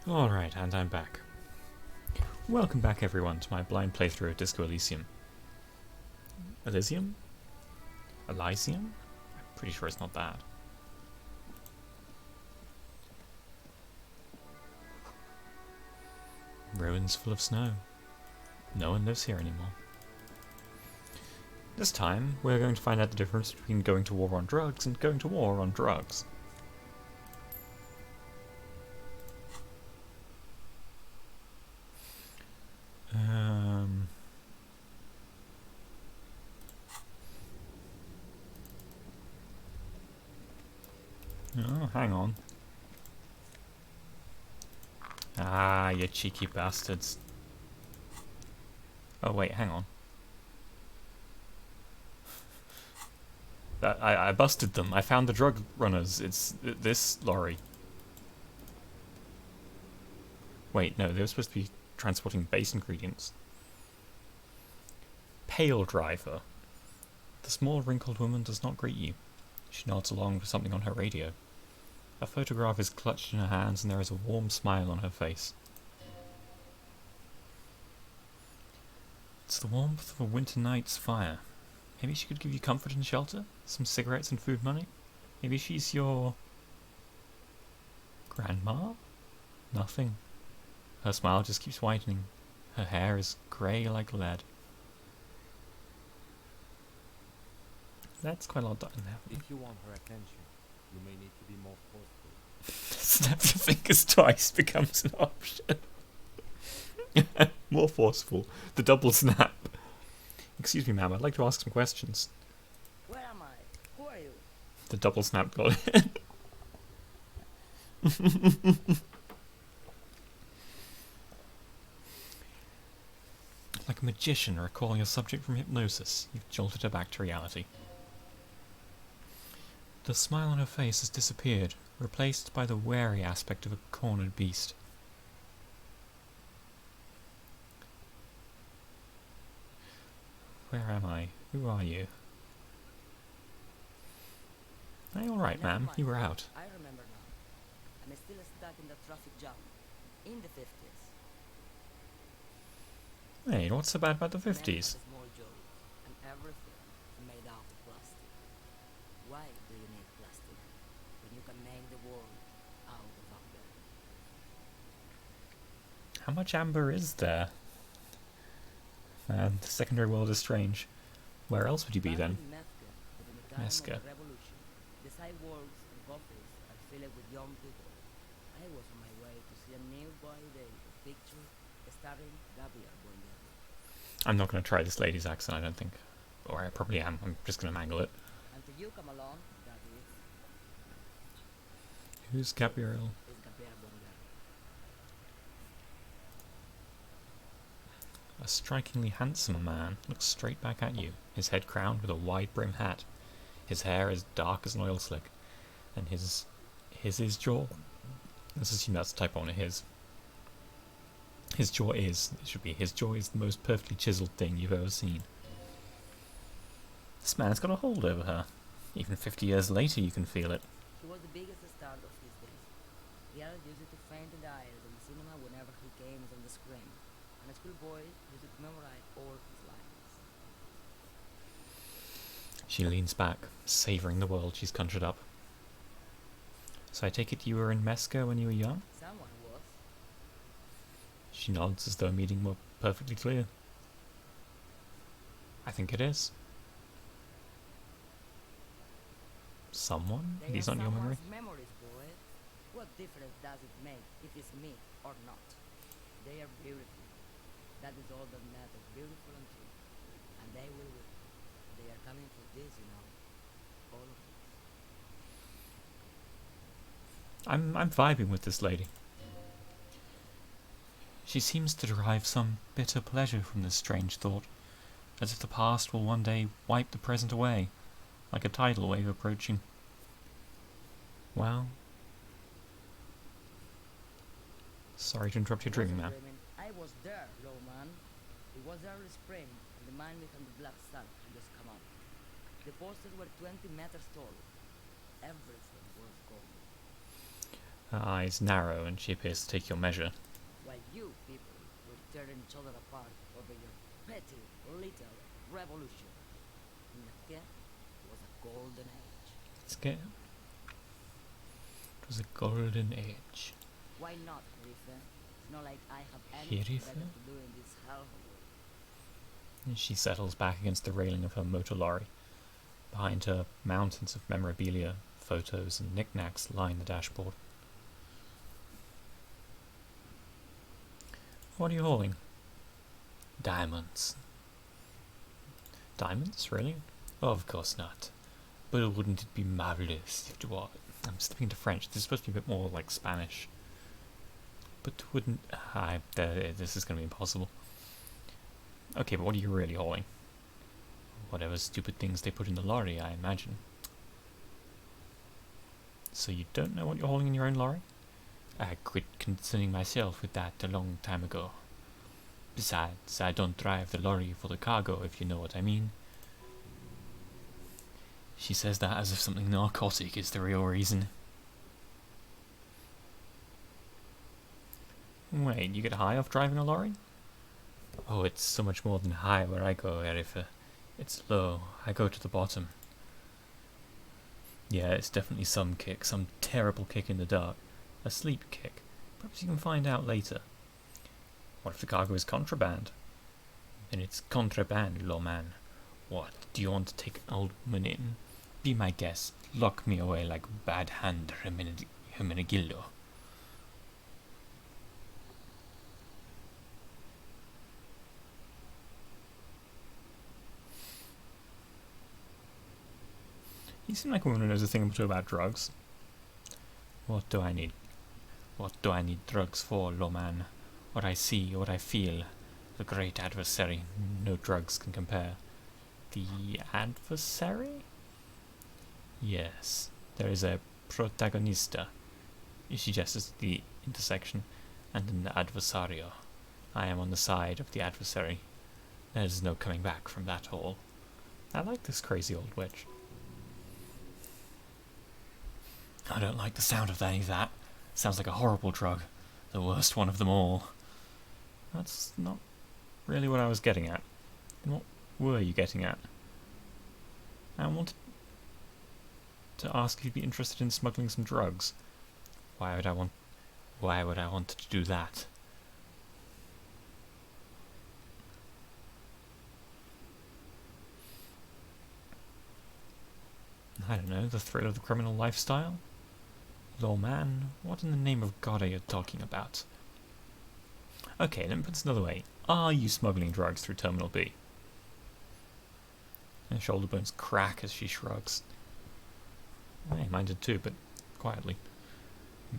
Alright, and I'm back. Welcome back everyone to my blind playthrough of Disco Elysium. Elysium? Elysium? I'm pretty sure it's not that. Ruins full of snow. No one lives here anymore. This time, we're going to find out the difference between going to war on drugs and going to war on drugs. Oh, hang on. Ah, you cheeky bastards. Oh wait, hang on. I busted them. I found the drug runners. It's this lorry. Wait, no, they were supposed to be transporting base ingredients. Pale driver. The small wrinkled woman does not greet you. She nods along with something on her radio. A photograph is clutched in her hands and there is a warm smile on her face. It's the warmth of a winter night's fire. Maybe she could give you comfort and shelter? Some cigarettes and food money? Maybe she's your... grandma? Nothing. Her smile just keeps whitening. Her hair is grey like lead. That's quite a lot done now. If you want her attention, you may need to be more forceful. Snap your fingers twice becomes an option. More forceful. The double snap. Excuse me, ma'am, I'd like to ask some questions. Where am I? Who are you? The double snap got it. Like a magician recalling a subject from hypnosis, you've jolted her back to reality. The smile on her face has disappeared, replaced by the wary aspect of a cornered beast. Where am I? Who are you? Hey, alright, ma'am. You were out. I remember now. I'm still stuck in the traffic jam. In the 50s. Hey, what's so bad about the Men 50s? have a small joke, and everything is made out of plastic. Why do you need plastic when you can make the world out of amber? How much amber is there? Man, the secondary world is strange. Where else would you be Back then? in Mecca, during the time Mesca. of the revolution, the sidewalks and cafes are filled with young people. I was on my way to see a nearby day picture starring Gabriel Bondier. I'm not going to try this lady's accent, I don't think. Or I probably am. I'm just going to mangle it. Until you come along, that Who's Gabriel? is Gabriel Bondier. A strikingly handsome man looks straight back at you, his head crowned with a wide-brim hat. His hair is dark as an oil slick, and his jaw. Let's assume that's a typo on his. His jaw is. It should be. His jaw is the most perfectly chiseled thing you've ever seen. This man's got a hold over her. Even 50 years later, you can feel it. He was the biggest star of his days. The others used to faint in the aisles of the cinema whenever he came on the screen, and a schoolboy used to memorize all his lines. She leans back, savouring the world she's conjured up. So I take it you were in Mesca when you were young? Someone was. She nods as though a meaning were perfectly clear. I think it is. Someone? They These are aren't your memory? someone's memories, boy. What difference does it make if it's me or not? They are beautiful. That is all that matters, beautiful and true. And they will win. They are coming for this, you know. All of this. I'm vibing with this lady. She seems to derive some bitter pleasure from this strange thought, as if the past will one day wipe the present away, like a tidal wave approaching. Well, sorry to interrupt your dreaming, ma'am. I was there, low man. It was early spring, and the mine behind the black sun had just come up. The posters were 20 meters tall. Everything was gold. Her eyes narrow and she appears to take your measure. While you people were tearing each other apart over your petty little revolution. In the was a golden age. It's good. It was a golden age. Why not, Rife? It's not like I have Here, anything Rife? better to do in this hellhole. And she settles back against the railing of her motor lorry. Behind her, mountains of memorabilia, photos, and knickknacks line the dashboard. What are you hauling? Diamonds. Diamonds, really? Oh, of course not. But wouldn't it be marvelous if it was? I'm speaking to French. This is supposed to be a bit more like Spanish. But wouldn't... this is going to be impossible. Okay, but what are you really hauling? Whatever stupid things they put in the lorry, I imagine. So you don't know what you're hauling in your own lorry? I quit concerning myself with that a long time ago. Besides, I don't drive the lorry for the cargo, if you know what I mean. She says that as if something narcotic is the real reason. Wait, you get high off driving a lorry? Oh, it's so much more than high where I go, Erifa. It's low. I go to the bottom. Yeah, it's definitely some kick, some terrible kick in the dark. A sleep kick. Perhaps you can find out later. What if the cargo is contraband? Then it's contraband, lawman. What, do you want to take an old woman in? Be my guest. Lock me away like bad hand Hermenegildo. You seem like a woman who knows a thing or two about drugs. What do I need? What do I need drugs for, lawman? What I see, what I feel. The great adversary. No drugs can compare. The adversary? Yes. There is a protagonista. She gestures to the intersection. And an adversario. I am on the side of the adversary. There is no coming back from that hole. I like this crazy old witch. I don't like the sound of any of that. Sounds like a horrible drug. The worst one of them all. That's not really what I was getting at. And what were you getting at? I wanted to ask if you'd be interested in smuggling some drugs. Why would I want to do that? I don't know, the thrill of the criminal lifestyle? Lawman, what in the name of God are you talking about? Okay, let me put this another way. Are you smuggling drugs through Terminal B? Her shoulder bones crack as she shrugs. Hey, mine did too, but quietly.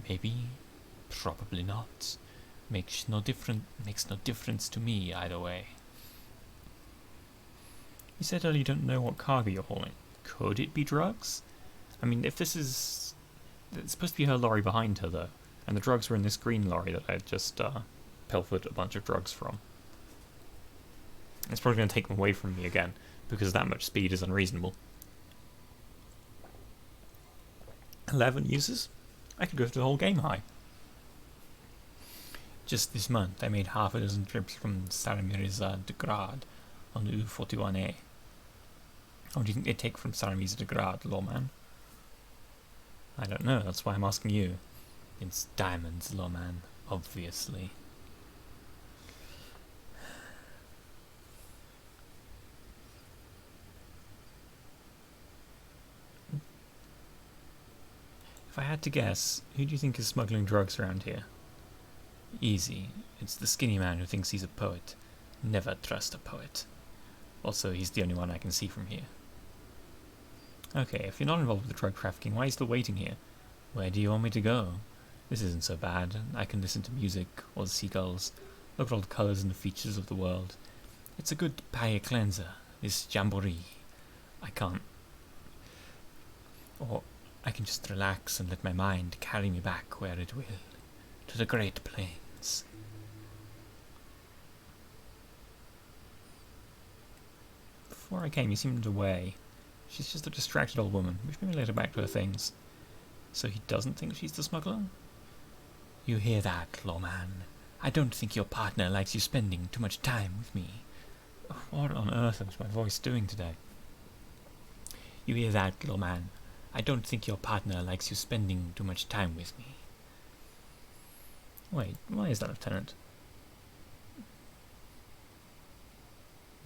Maybe, probably not. Makes no difference to me either way. You said earlier you don't know what cargo you're hauling. Could it be drugs? I mean, if this is... It's supposed to be her lorry behind her, though. And the drugs were in this green lorry that I just pilfered a bunch of drugs from. It's probably going to take them away from me again, because that much speed is unreasonable. 11 users? I could go through the whole game high. Just this month, I made half a dozen trips from Saramiriza to Grad on the U41A. How do you think they take from Saramiriza to Grad, lawman? I don't know, that's why I'm asking you. It's diamonds, lawman, obviously. If I had to guess, who do you think is smuggling drugs around here? Easy. It's the skinny man who thinks he's a poet. Never trust a poet. Also, he's the only one I can see from here. Okay, if you're not involved with drug trafficking, why are you still waiting here? Where do you want me to go? This isn't so bad. I can listen to music, or the seagulls, look at all the colours and the features of the world. It's a good palate cleanser, this jamboree. I can't... Or I can just relax and let my mind carry me back where it will, to the Great Plains. Before I came, you seemed away. She's just a distracted old woman, which maybe let her back to her things. So he doesn't think she's the smuggler? You hear that, lawman? I don't think your partner likes you spending too much time with me. What on earth is my voice doing today? You hear that, lawman? I don't think your partner likes you spending too much time with me. Wait, why is that, Lieutenant?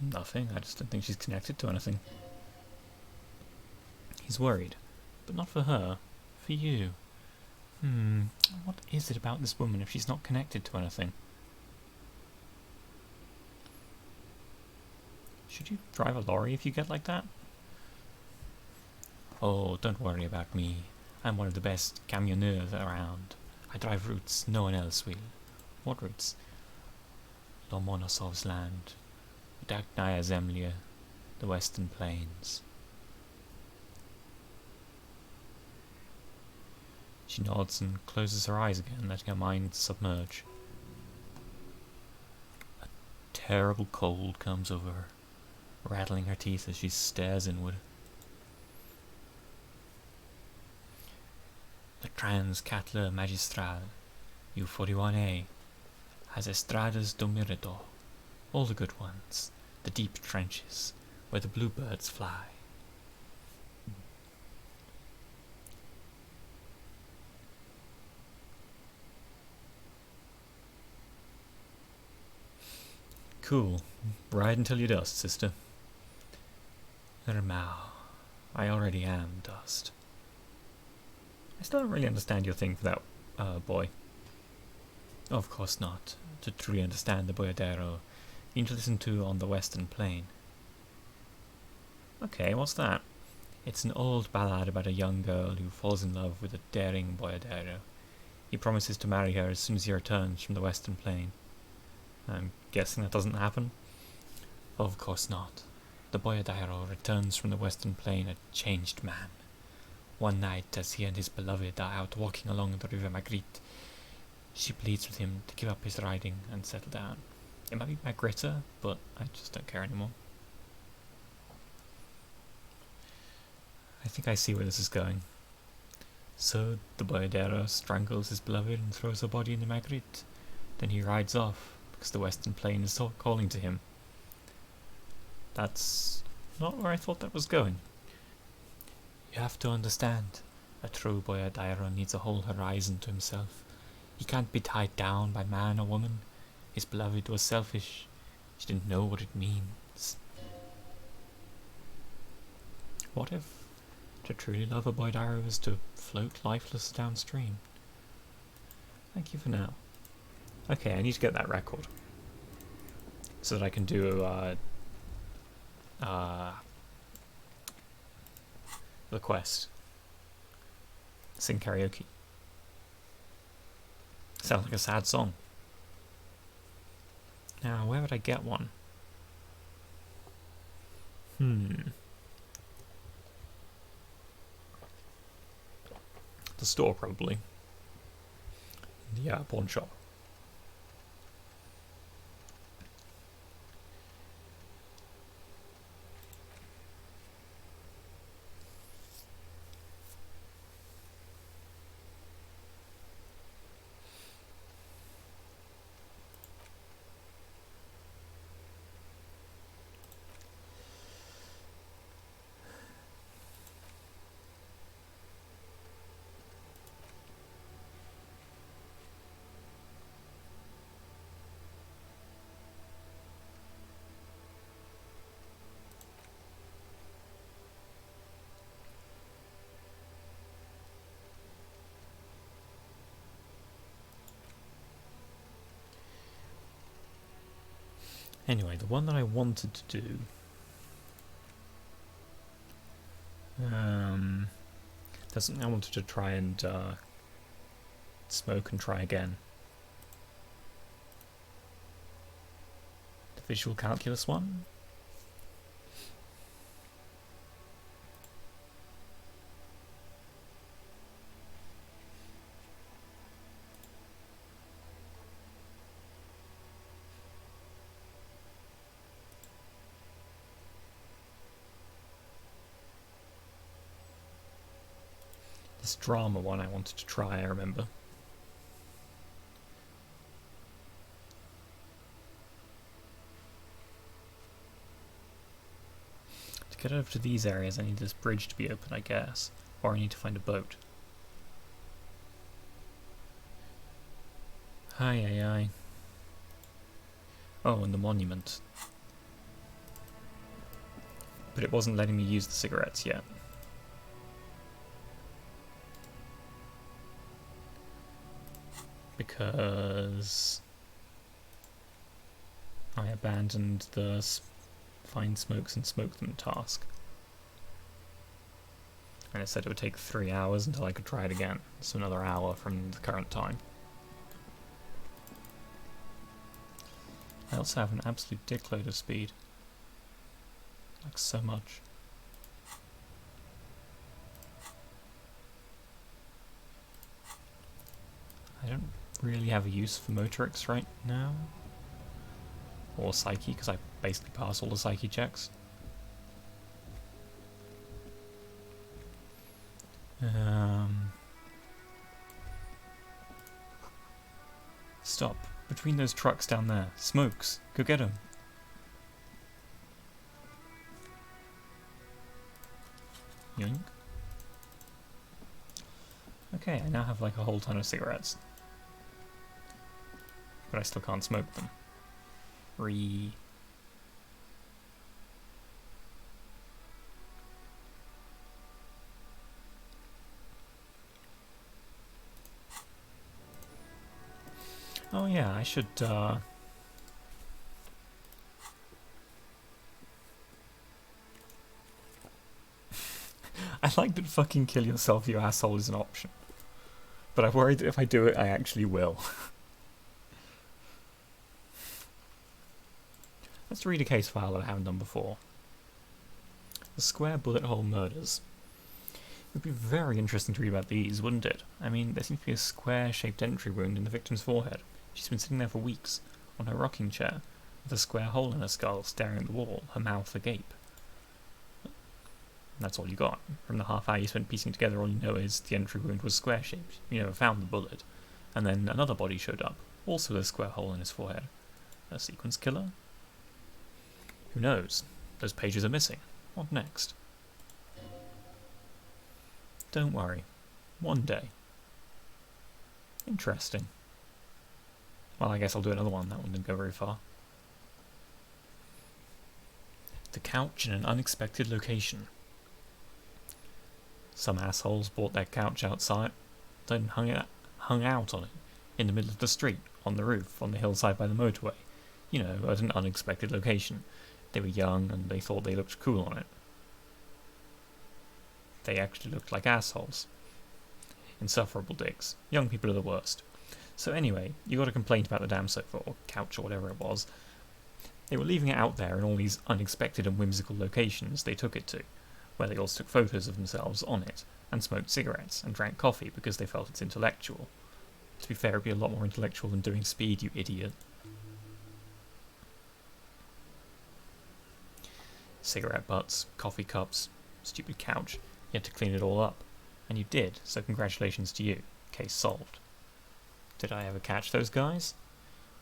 Nothing, I just don't think she's connected to anything. He's worried, but not for her, for you. What is it about this woman if she's not connected to anything? Should you drive a lorry if you get like that? Oh, don't worry about me. I'm one of the best camionneurs around. I drive routes no one else will. What routes? Lomonosov's land, Daknaya Zemlya, the Western Plains. She nods and closes her eyes again, letting her mind submerge. A terrible cold comes over her, rattling her teeth as she stares inward. The Transcatler Magistral, U41A, has Estradas do Mirador, all the good ones, the deep trenches, where the bluebirds fly. Cool. Ride until you dust, sister. Ermau. I already am dust. I still don't really understand your thing for that boy. Of course not. To truly understand the boyadero, you need to listen to On the Western Plain. Okay, what's that? It's an old ballad about a young girl who falls in love with a daring boyadero. He promises to marry her as soon as he returns from the Western Plain. I'm guessing that doesn't happen? Of course not. The boyadero returns from the Western Plain a changed man. One night, as he and his beloved are out walking along the River Magritte, she pleads with him to give up his riding and settle down. It might be Magritte, but I just don't care anymore. I think I see where this is going. So the boyadero strangles his beloved and throws her body in the Magritte. Then he rides off, because the Western Plain is calling to him. That's not where I thought that was going. You have to understand, a true boyadero needs a whole horizon to himself. He can't be tied down by man or woman. His beloved was selfish. She didn't know what it means. What if to truly love a boyadero is to float lifeless downstream? Thank you for now. Okay, I need to get that record so that I can do the quest. Sing karaoke. Sounds like a sad song. Now, where would I get one? The store, probably. The pawn shop. Anyway, the one that I wanted to do that's something I wanted to try and smoke and try again. The visual calculus one. This drama one I wanted to try, I remember. get over to these areas, I need this bridge to be open, I guess. Or I need to find a boat. Aye. Oh, and the monument. But it wasn't letting me use the cigarettes yet. Because I abandoned the find smokes and smoke them task. And it said it would take 3 hours until I could try it again. So another hour from the current time. I also have an absolute dickload of speed. Like so much. I don't really have a use for Motorix right now. Or Psyche, because I basically pass all the Psyche checks. Stop. Between those trucks down there. Smokes. Go get them. Yoink. Okay, I now have like a whole ton of cigarettes. But I still can't smoke them. Oh yeah, I should, I like that fucking kill yourself, you asshole, is an option. But I'm worried that if I do it, I actually will. Let's read a case file that I haven't done before. The Square Bullet Hole Murders. It would be very interesting to read about these, wouldn't it? I mean, there seems to be a square-shaped entry wound in the victim's forehead. She's been sitting there for weeks, on her rocking chair, with a square hole in her skull, staring at the wall, her mouth agape. And that's all you got. From the half hour you spent piecing together, all you know is the entry wound was square-shaped. You never found the bullet. And then another body showed up, also with a square hole in his forehead. A sequence killer? Who knows? Those pages are missing. What next? Don't worry. One day. Interesting. Well, I guess I'll do another one. That one didn't go very far. The couch in an unexpected location. Some assholes bought their couch outside, then hung out on it, in the middle of the street, on the roof, on the hillside by the motorway. You know, at an unexpected location. They were young, and they thought they looked cool on it. They actually looked like assholes. Insufferable dicks. Young people are the worst. So anyway, you got a complaint about the damn sofa, or couch, or whatever it was. They were leaving it out there in all these unexpected and whimsical locations they took it to, where they also took photos of themselves on it, and smoked cigarettes, and drank coffee because they felt it's intellectual. To be fair, it'd be a lot more intellectual than doing speed, you idiot. Cigarette butts, coffee cups, stupid couch. You had to clean it all up. And you did, so congratulations to you. Case solved. Did I ever catch those guys?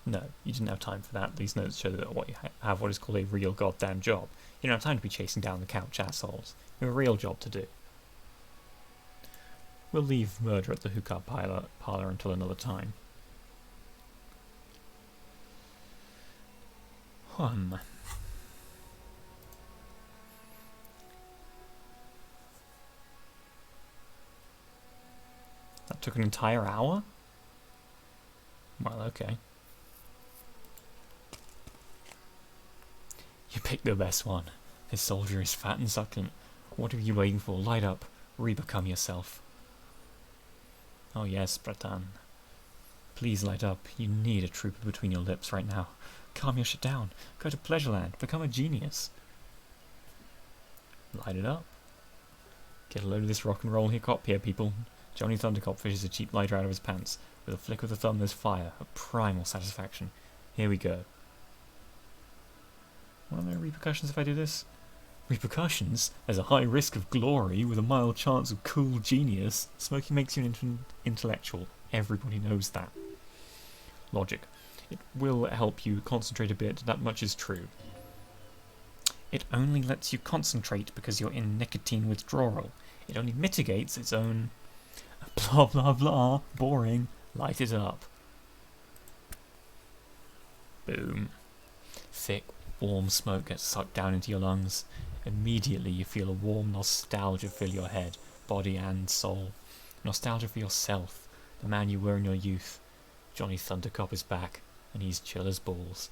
No, you didn't have time for that. These notes show that what you have what is called a real goddamn job. You don't have time to be chasing down the couch assholes. You have a real job to do. We'll leave murder at the hookah parlour until another time. That took an entire hour? Well, okay. You picked the best one. This soldier is fat and succulent. What are you waiting for? Light up. Re-become yourself. Oh yes, Bratan. Please light up. You need a trooper between your lips right now. Calm your shit down. Go to Pleasureland. Become a genius. Light it up. Get a load of this rock and roll hip-hop here, people. Johnny Thundercop fishes a cheap lighter out of his pants. With a flick of the thumb there's fire. A primal satisfaction. Here we go. What are there repercussions if I do this? Repercussions? There's a high risk of glory with a mild chance of cool genius. Smoking makes you an intellectual. Everybody knows that. Logic. It will help you concentrate a bit, that much is true. It only lets you concentrate because you're in nicotine withdrawal. It only mitigates its own... Blah blah blah. Boring. Light it up. Boom. Thick, warm smoke gets sucked down into your lungs. Immediately you feel a warm nostalgia fill your head, body and soul. Nostalgia for yourself, the man you were in your youth. Johnny Thundercop is back, and he's chill as balls.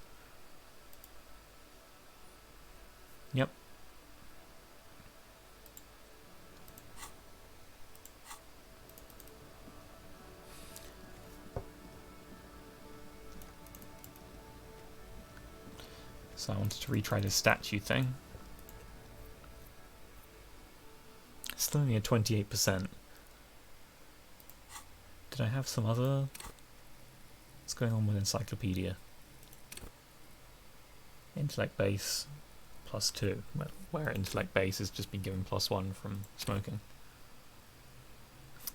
Yep. So I wanted to retry this statue thing. Still only at 28%. Did I have some other... What's going on with Encyclopedia? Intellect base +2. Well, where intellect base has just been given +1 from smoking.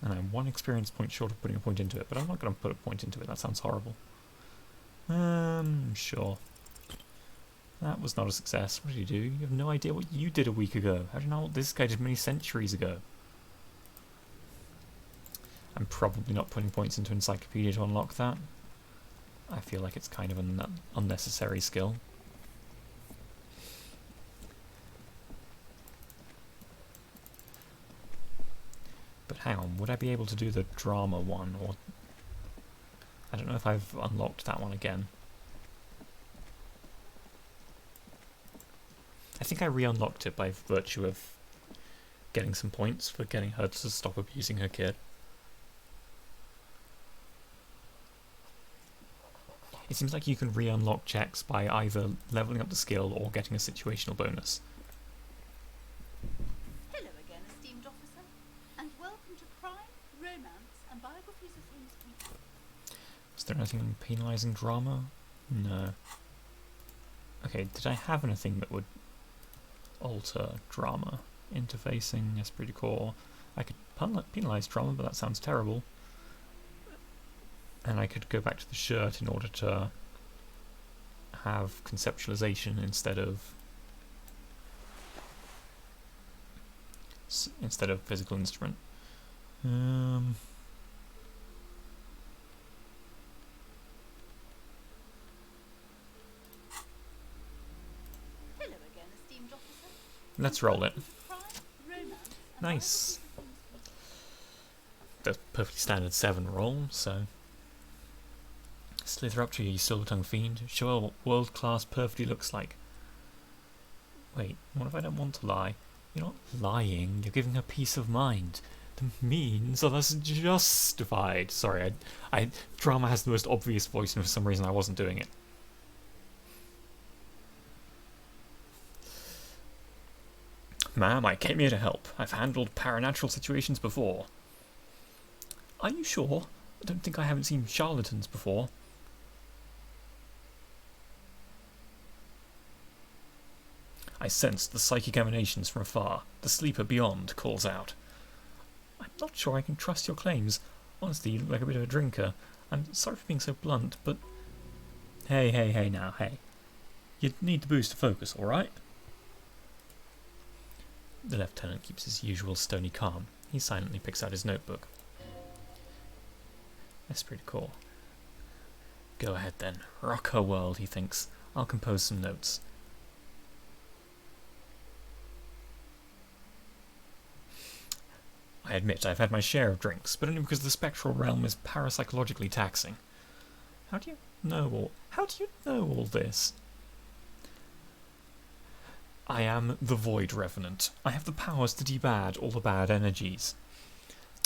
And I'm 1 experience point short of putting a point into it, but I'm not going to put a point into it, that sounds horrible. Sure. That was not a success. What did you do? You have no idea what you did a week ago. How do you know what this guy did many centuries ago? I'm probably not putting points into Encyclopedia to unlock that. I feel like it's kind of an unnecessary skill. But hang on, would I be able to do the drama one? Or I don't know if I've unlocked that one again. I think I re-unlocked it by virtue of getting some points for getting her to stop abusing her kid. It seems like you can re-unlock checks by either leveling up the skill or getting a situational bonus. Hello again, esteemed officer, and welcome to Crime, Romance, and Biographies of Famous People. Is there anything penalising drama? No. Okay, did I have anything that would alter drama? Interfacing, esprit de corps. I could penalise drama, but that sounds terrible. And I could go back to the shirt in order to have conceptualization instead of physical instrument. Hello again, esteemed officer. Let's roll it. Crime, Romance, and Nice. Biographies of Famous People. The perfectly standard 7 roll, so... Slither up to you, silver-tongued fiend. Show her what world-class perfidy looks like. Wait, what if I don't want to lie? You're not lying, you're giving her peace of mind. The means are thus justified. Sorry, drama has the most obvious voice and for some reason I wasn't doing it. Ma'am, I came here to help. I've handled paranatural situations before. Are you sure? I don't think I haven't seen charlatans before. I sensed the psychic emanations from afar. The sleeper beyond calls out. I'm not sure I can trust your claims. Honestly, you look like a bit of a drinker. I'm sorry for being so blunt, but... Hey now, hey. You need to boost the focus, alright? The lieutenant keeps his usual stony calm. He silently picks out his notebook. Esprit de corps. Go ahead then. Rock her world, he thinks. I'll compose some notes. I admit I've had my share of drinks, but only because the spectral realm is parapsychologically taxing. How do you know all this? I am the Void Revenant. I have the powers to debad all the bad energies.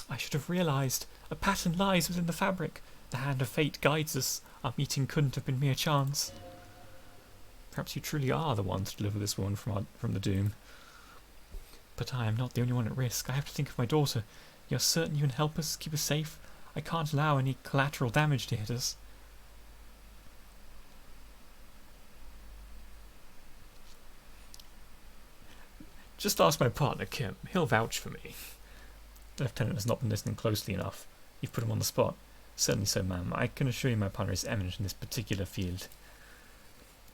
I should have realised. A pattern lies within the fabric. The hand of fate guides us. Our meeting couldn't have been mere chance. Perhaps you truly are the one to deliver this woman from the doom. But I am not the only one at risk. I have to think of my daughter. You're certain you can help us, keep us safe? I can't allow any collateral damage to hit us. Just ask my partner, Kim. He'll vouch for me. The lieutenant has not been listening closely enough. You've put him on the spot. Certainly so, ma'am. I can assure you my partner is eminent in this particular field.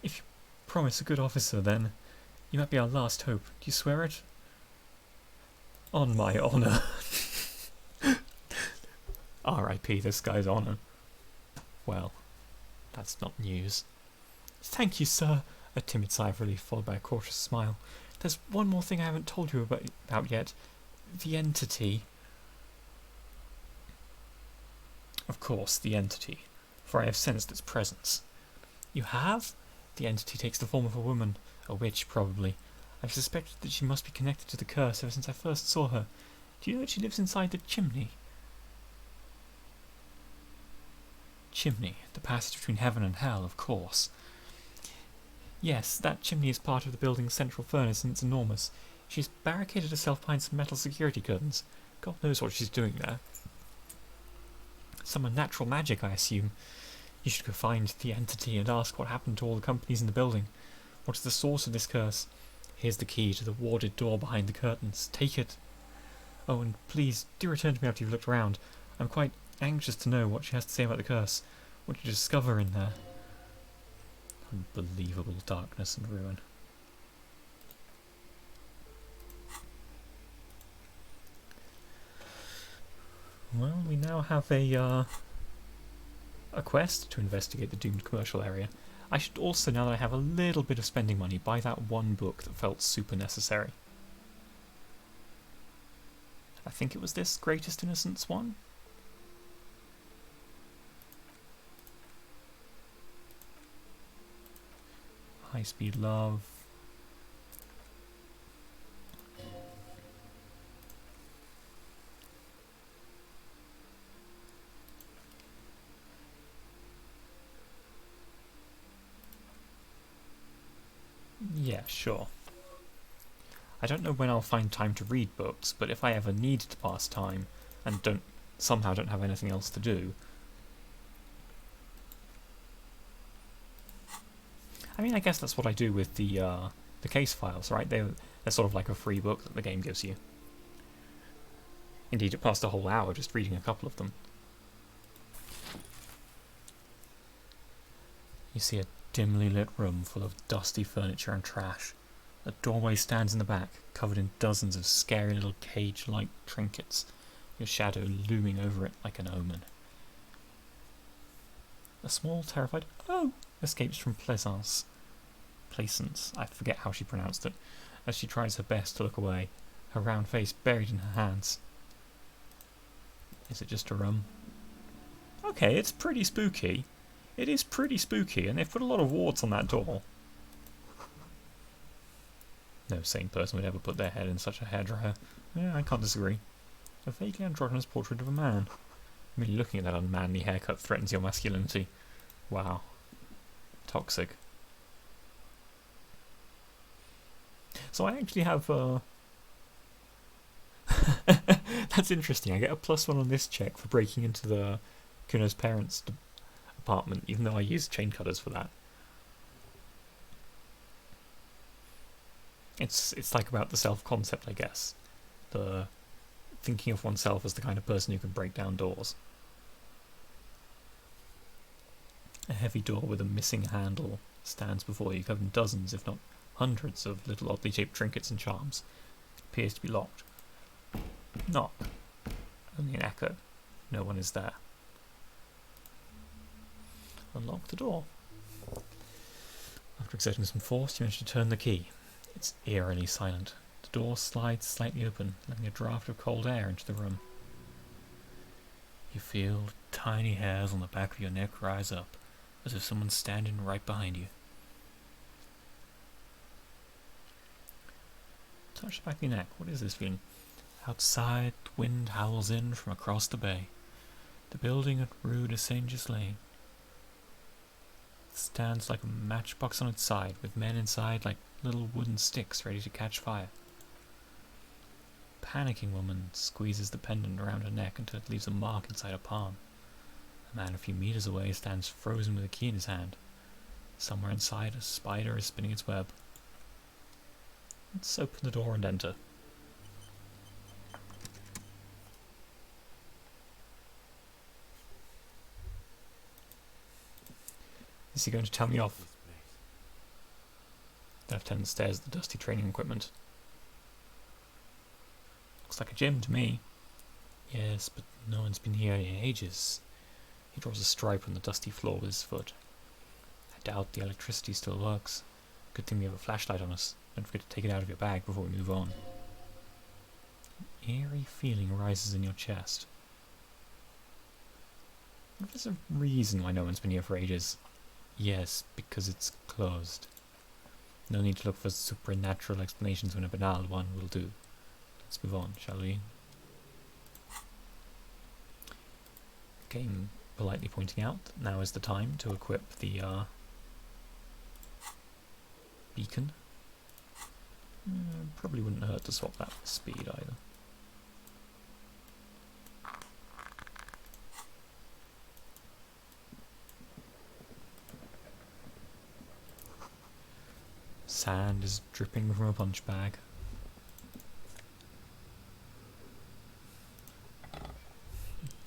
If you promise a good officer, then You might be our last hope. Do you swear it? On my honour. R.I.P. this guy's honour. Well, that's not news. Thank you, sir. A timid sigh of relief followed by a cautious smile. There's one more thing I haven't told you about yet. The entity. Of course, the entity, for I have sensed its presence. You have? The entity takes the form of a woman, a witch probably. I've suspected that she must be connected to the curse ever since I first saw her. Do you know that she lives inside the chimney? Chimney, the passage between heaven and hell, of course. Yes, that chimney is part of the building's central furnace and it's enormous. She's barricaded herself behind some metal security curtains. God knows what she's doing there. Some unnatural magic, I assume. You should go find the entity and ask what happened to all the companies in the building. What is the source of this curse? Here's the key to the warded door behind the curtains. Take it. Oh, and please, do return to me after you've looked around. I'm quite anxious to know what she has to say about the curse. What did you discover in there? Unbelievable darkness and ruin. Well, we now have a quest to investigate the doomed commercial area. I should also, now that I have a little bit of spending money, buy that one book that felt super necessary. I think it was this Greatest Innocence one. High Speed Love. Yeah, sure. I don't know when I'll find time to read books, but if I ever need to pass time and somehow don't have anything else to do, I mean, I guess that's what I do with the case files, right? They're sort of like a free book that the game gives you. Indeed, it passed a whole hour just reading a couple of them. You see a dimly lit room full of dusty furniture and trash. A doorway stands in the back, covered in dozens of scary little cage-like trinkets, your shadow looming over it like an omen. A small, terrified "Oh!" escapes from Plaisance, I forget how she pronounced it, as she tries her best to look away, her round face buried in her hands. Is it just a room? Okay, it's pretty spooky. It is pretty spooky, and they've put a lot of wards on that door. No sane person would ever put their head in such a hairdryer. Yeah, I can't disagree. A vaguely androgynous portrait of a man. Merely looking at that unmanly haircut threatens your masculinity. Wow. Toxic. So I actually have that's interesting. I get a +1 on this check for breaking into the Kuno's parents' apartment, even though I used chain cutters for that. It's like about the self-concept, I guess. The thinking of oneself as the kind of person who can break down doors. A heavy door with a missing handle stands before you, covered in dozens, if not hundreds, of little oddly shaped trinkets and charms. It appears to be locked. Knock. Only an echo. No one is there. Unlock the door. After exerting some force, you manage to turn the key. It's eerily silent. The door slides slightly open, letting a draft of cold air into the room. You feel tiny hairs on the back of your neck rise up, as if someone's standing right behind you. Touch the back of your neck. What is this feeling? Outside, the wind howls in from across the bay. The building at Rue de Saint-Ghislain stands like a matchbox on its side, with men inside like little wooden sticks ready to catch fire. A panicking woman squeezes the pendant around her neck until it leaves a mark inside her palm. A man a few meters away stands frozen with a key in his hand. Somewhere inside, a spider is spinning its web. Let's open the door and enter. Is he going to tell me off? lieutenant stares at the dusty training equipment. Looks like a gym to me. Yes, but no one's been here in ages. He draws a stripe on the dusty floor with his foot. I doubt the electricity still works. Good thing we have a flashlight on us. Don't forget to take it out of your bag before we move on. An eerie feeling rises in your chest. What if there's a reason why no one's been here for ages? Yes, because it's closed. No need to look for supernatural explanations when a banal one will do. Let's move on, shall we? Game politely pointing out that now is the time to equip the beacon. Probably wouldn't hurt to swap that for speed either. Sand is dripping from a punch bag.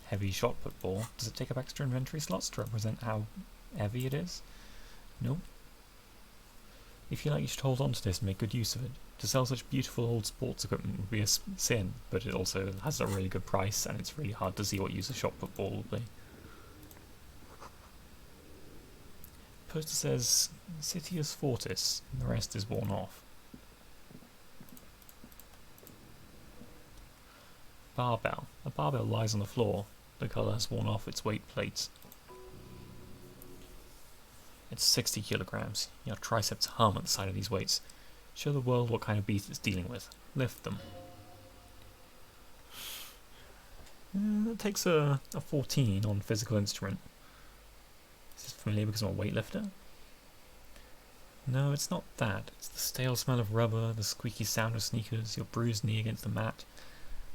Heavy shot put ball. Does it take up extra inventory slots to represent how heavy it is? Nope. If you like, you should hold on to this and make good use of it. To sell such beautiful old sports equipment would be a sin, but it also has a really good price, and it's really hard to see what use a shot put ball will be. Poster says Citius Fortis, and the rest is worn off. Barbell. A barbell lies on the floor. The colour has worn off its weight plates. It's 60 kilograms. Your triceps hum at the sight of these weights. Show the world what kind of beast it's dealing with. Lift them. That takes a 14 on physical instrument. Is this familiar because I'm a weightlifter? No, it's not that. It's the stale smell of rubber, the squeaky sound of sneakers, your bruised knee against the mat,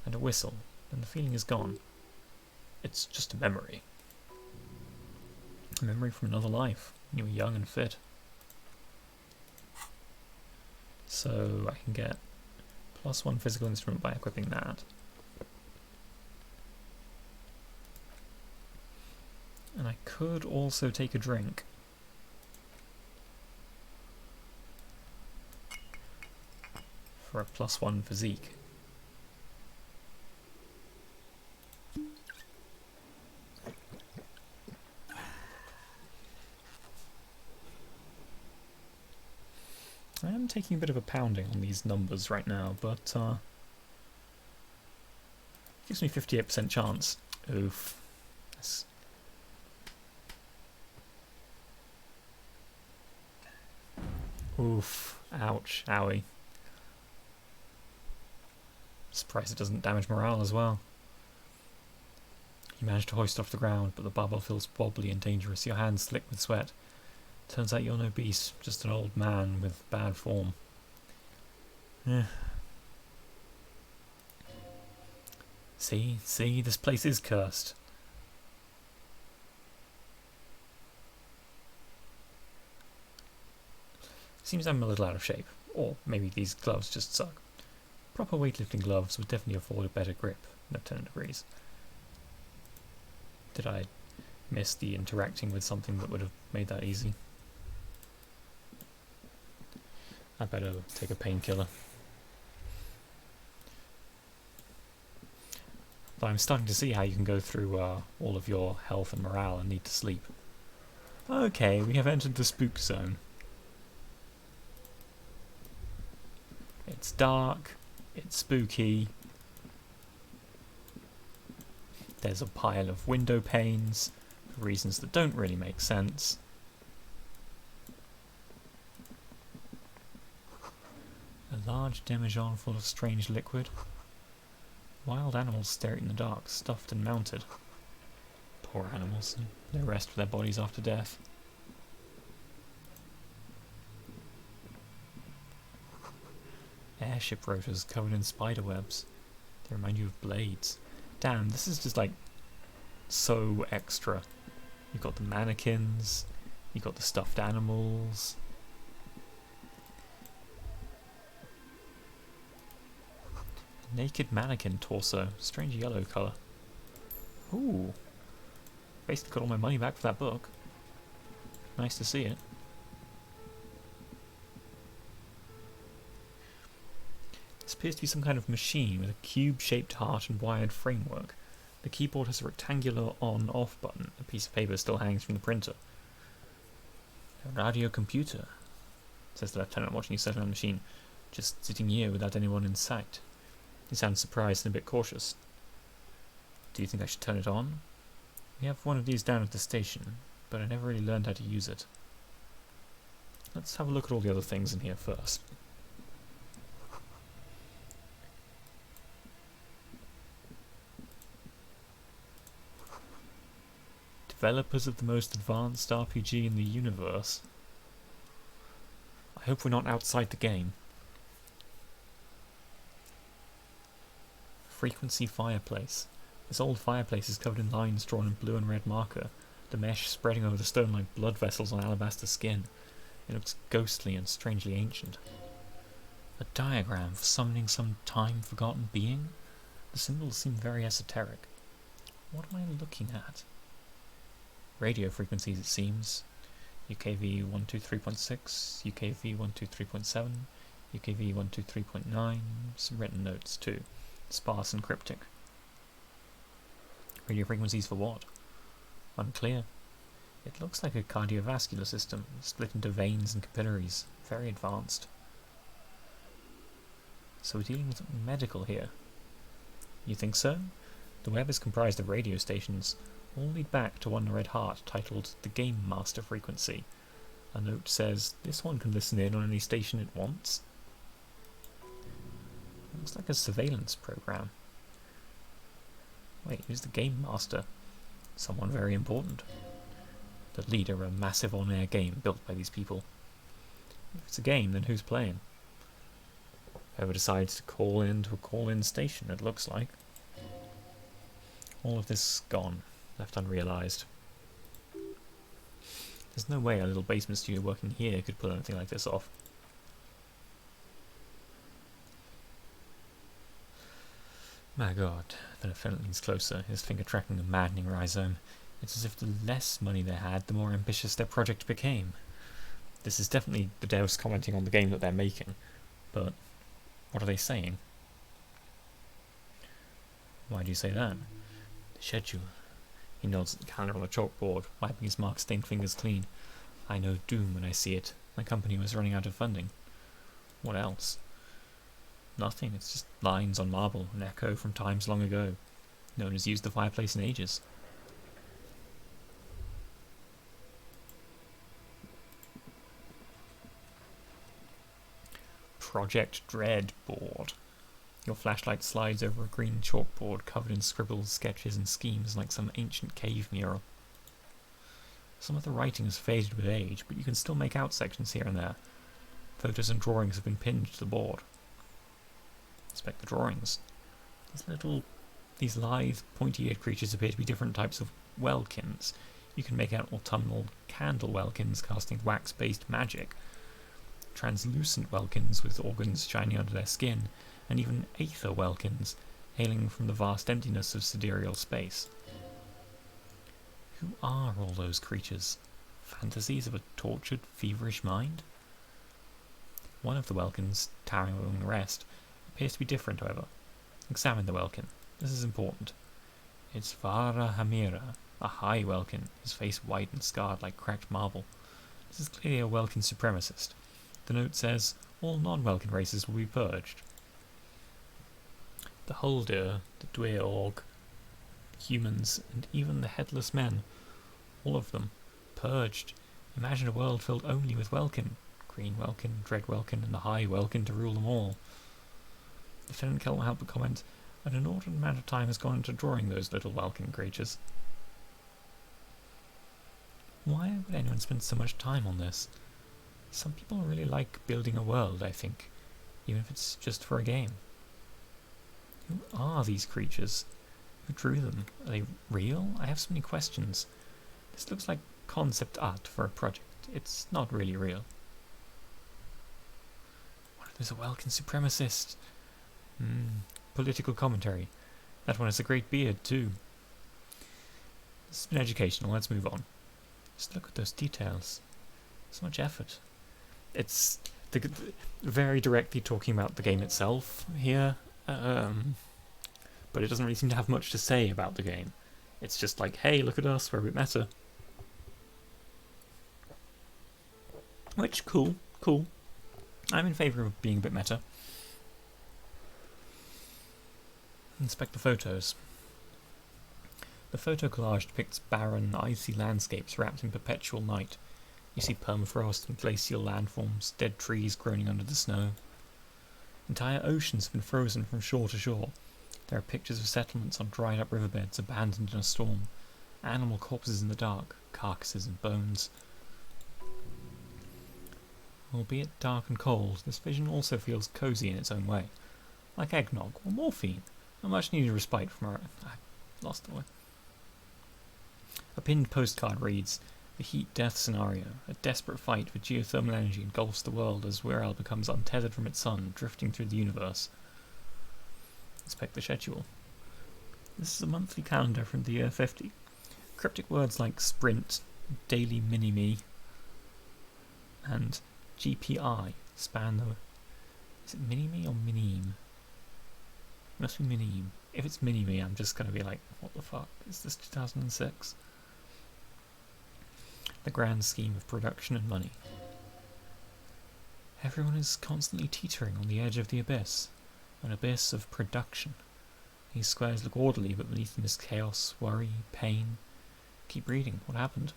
and a whistle, and the feeling is gone. It's just a memory. A memory from another life, when you were young and fit. So I can get +1 physical instrument by equipping that. And I could also take a drink. For a +1 physique. I am taking a bit of a pounding on these numbers right now, but gives me 58% chance. Oof. That's oof. Ouch. Owie. Surprised it doesn't damage morale as well. You manage to hoist off the ground, but the barbell feels wobbly and dangerous. Your hands slick with sweat. Turns out you're no beast, just an old man with bad form. See, this place is cursed. Seems I'm a little out of shape, or maybe these gloves just suck. Proper weightlifting gloves would definitely afford a better grip, Lieutenant agrees. Did I miss the interacting with something that would have made that easy? I better take a painkiller. But I'm starting to see how you can go through all of your health and morale and need to sleep. Okay, we have entered the spook zone. It's dark, it's spooky. There's a pile of window panes for reasons that don't really make sense. A large demijohn full of strange liquid. Wild animals stare in the dark, stuffed and mounted. Poor animals, no rest for their bodies after death. Airship rotors covered in spider webs. They remind you of blades. Damn, this is just like so extra. You've got the mannequins, you've got the stuffed animals. Naked mannequin torso, strange yellow colour. Ooh, basically got all my money back for that book. Nice to see it. This appears to be some kind of machine with a cube-shaped heart and wired framework. The keyboard has a rectangular on-off button. A piece of paper still hangs from the printer. A radio computer, says the lieutenant watching you settle on the machine. Just sitting here without anyone in sight. He sounds surprised and a bit cautious. Do you think I should turn it on? We have one of these down at the station, but I never really learned how to use it. Let's have a look at all the other things in here first. Developers of the most advanced RPG in the universe. I hope we're not outside the game. Frequency fireplace. This old fireplace is covered in lines drawn in blue and red marker, the mesh spreading over the stone like blood vessels on alabaster skin. It looks ghostly and strangely ancient. A diagram for summoning some time-forgotten being? The symbols seem very esoteric. What am I looking at? Radio frequencies, it seems. UKV 123.6, UKV 123.7, UKV 123.9, some written notes too. Sparse and cryptic. Radio frequencies for what? Unclear. It looks like a cardiovascular system, split into veins and capillaries. Very advanced. So we're dealing with medical here. You think so? The web is comprised of radio stations, all lead back to one red heart titled the Game Master frequency. A note says this one can listen in on any station it wants. Looks like a surveillance program. Wait, who's the Game Master? Someone very important. The leader of a massive on-air game built by these people. If it's a game, then who's playing? Whoever decides to call in to a call-in station, it looks like. All of this gone, left unrealised. There's no way a little basement studio working here could pull anything like this off. My god, the lieutenant leans closer, his finger tracking the maddening rhizome. It's as if the less money they had, the more ambitious their project became. This is definitely the devs commenting on the game that they're making, but what are they saying? Why do you say that? The schedule. He nods at the calendar on the chalkboard, wiping his mark-stained fingers clean. I know doom when I see it. My company was running out of funding. What else? Nothing, it's just lines on marble, an echo from times long ago. No one has used the fireplace in ages. Project Dread board. Your flashlight slides over a green chalkboard covered in scribbles, sketches and schemes like some ancient cave mural. Some of the writing has faded with age, but you can still make out sections here and there. Photos and drawings have been pinned to the board. Inspect the drawings. These lithe, pointy-eared creatures appear to be different types of welkins. You can make out autumnal candle welkins casting wax-based magic, translucent welkins with organs shining under their skin, and even aether welkins hailing from the vast emptiness of sidereal space. Who are all those creatures? Fantasies of a tortured, feverish mind? One of the welkins, towering among the rest, appears to be different, however. Examine the welkin. This is important. It's Vara Hamira, a high welkin, his face white and scarred like cracked marble. This is clearly a welkin supremacist. The note says, all non-welkin races will be purged. The Holdir, the Dweorg, humans, and even the Headless Men, all of them, purged. Imagine a world filled only with welkin. Green welkin, dread welkin, and the high welkin to rule them all. Lieutenant Kell will help but comment, an inordinate amount of time has gone into drawing those little welkin creatures. Why would anyone spend so much time on this? Some people really like building a world, I think, even if it's just for a game. Who are these creatures? Who drew them? Are they real? I have so many questions. This looks like concept art for a project. It's not really real. What if there's a welkin supremacist? Political commentary. That one has a great beard, too. This has been educational, let's move on. Just look at those details. So much effort. It's very directly talking about the game itself here, but it doesn't really seem to have much to say about the game. It's just like, hey, look at us, we're a bit meta. Which, cool. I'm in favour of being a bit meta. Inspect the photos. The photo collage depicts barren, icy landscapes wrapped in perpetual night. You see permafrost and glacial landforms, dead trees groaning under the snow. Entire oceans have been frozen from shore to shore. There are pictures of settlements on dried-up riverbeds abandoned in a storm, animal corpses in the dark, carcasses and bones. Albeit dark and cold, this vision also feels cosy in its own way, like eggnog or morphine, a much-needed respite from our... I lost the way. A pinned postcard reads, "The heat-death scenario, a desperate fight for geothermal energy engulfs the world as Wirral becomes untethered from its sun, drifting through the universe." Inspect the schedule. This is a monthly calendar from the year 50. Cryptic words like sprint, daily mini-me, and GPI span the... Is it mini-me or minim? It must be minim. If it's mini-me, I'm just going to be like, what the fuck? Is this 2006? The grand scheme of production and money. Everyone is constantly teetering on the edge of the abyss. An abyss of production. These squares look orderly, but beneath them is chaos, worry, pain. Keep reading. What happened?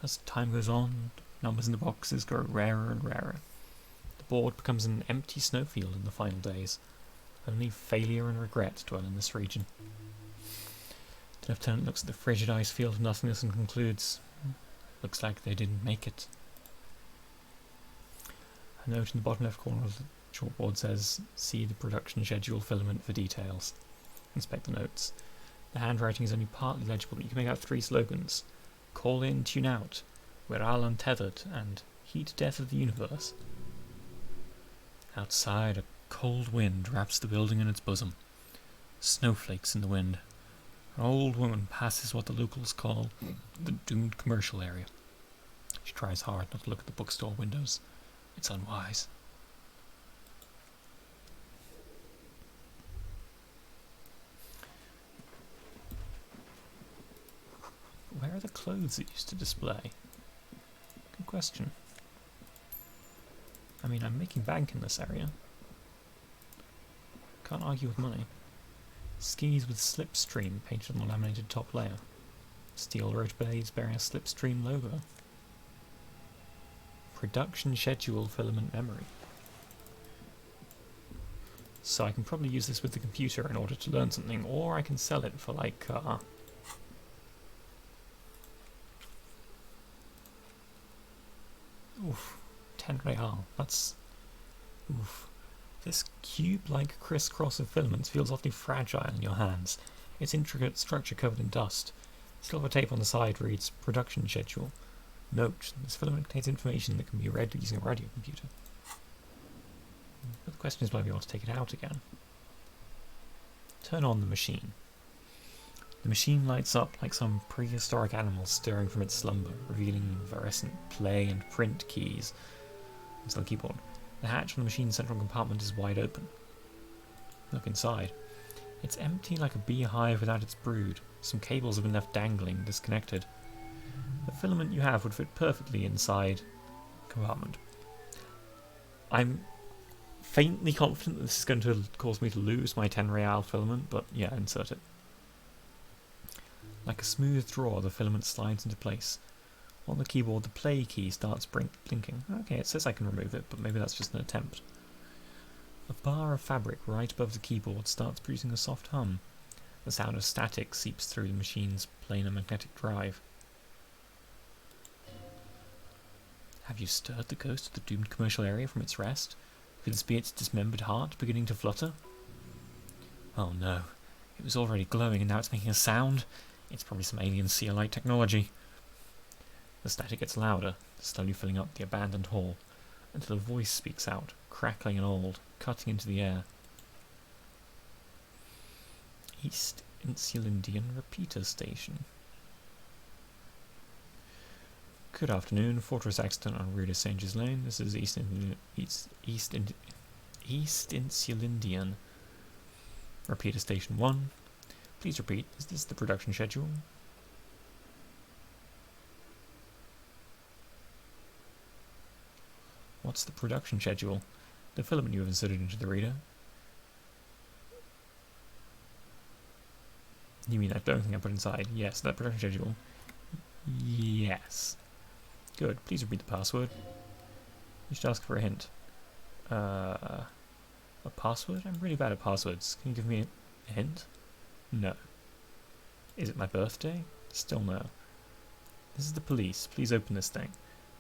As time goes on, numbers in the boxes grow rarer and rarer. The board becomes an empty snowfield in the final days. Only failure and regret dwell in this region. The lieutenant looks at the frigid ice field of nothingness and concludes, looks like they didn't make it. A note in the bottom left corner of the chalkboard says, "See the production schedule filament for details." Inspect the notes. The handwriting is only partly legible, but you can make out 3 slogans. "Call in, tune out," "We're all untethered," and "Heat death of the universe." Outside, a cold wind wraps the building in its bosom. Snowflakes in the wind. An old woman passes what the locals call the doomed commercial area. She tries hard not to look at the bookstore windows. It's unwise. Where are the clothes it used to display? Good question. I mean, I'm making bank in this area. Can't argue with money. Skis with Slipstream painted on the laminated top layer. Steel rotor blades bearing a Slipstream logo. Production schedule filament memory. So I can probably use this with the computer in order to learn something, or I can sell it for like, oof, 10 real. That's... oof. This cube-like crisscross of filaments feels awfully fragile in your hands, its intricate structure covered in dust. Silver tape on the side reads, "Production schedule." Note, this filament contains information that can be read using a radio computer. But the question is whether you want to take it out again. Turn on the machine. The machine lights up like some prehistoric animal stirring from its slumber, revealing fluorescent play and print keys onto the keyboard. The hatch on the machine's central compartment is wide open. Look inside. It's empty like a beehive without its brood. Some cables have been left dangling, disconnected. The filament you have would fit perfectly inside the compartment. I'm faintly confident that this is going to cause me to lose my 10 real filament, but yeah, insert it. Like a smooth drawer, the filament slides into place. On the keyboard, the play key starts blinking. Okay, it says I can remove it, but maybe that's just an attempt. A bar of fabric right above the keyboard starts producing a soft hum. The sound of static seeps through the machine's planar magnetic drive. Have you stirred the ghost of the doomed commercial area from its rest? Could this be its dismembered heart beginning to flutter? Oh no, it was already glowing and now it's making a sound? It's probably some alien seer-like technology. The static gets louder, slowly filling up the abandoned hall, until a voice speaks out, crackling and old, cutting into the air. East Insulindian Repeater Station. Good afternoon, Fortress Accident on Rue de Saint-Gislain. This is East Insulindian. Repeater Station 1. Please repeat, is this the production schedule? What's the production schedule? The filament you have inserted into the reader? You mean that glowing thing I put inside? Yes, that production schedule. Yes. Good, please repeat the password. You should ask for a hint. A password? I'm really bad at passwords. Can you give me a hint? No. Is it my birthday? Still no. This is the police. Please open this thing.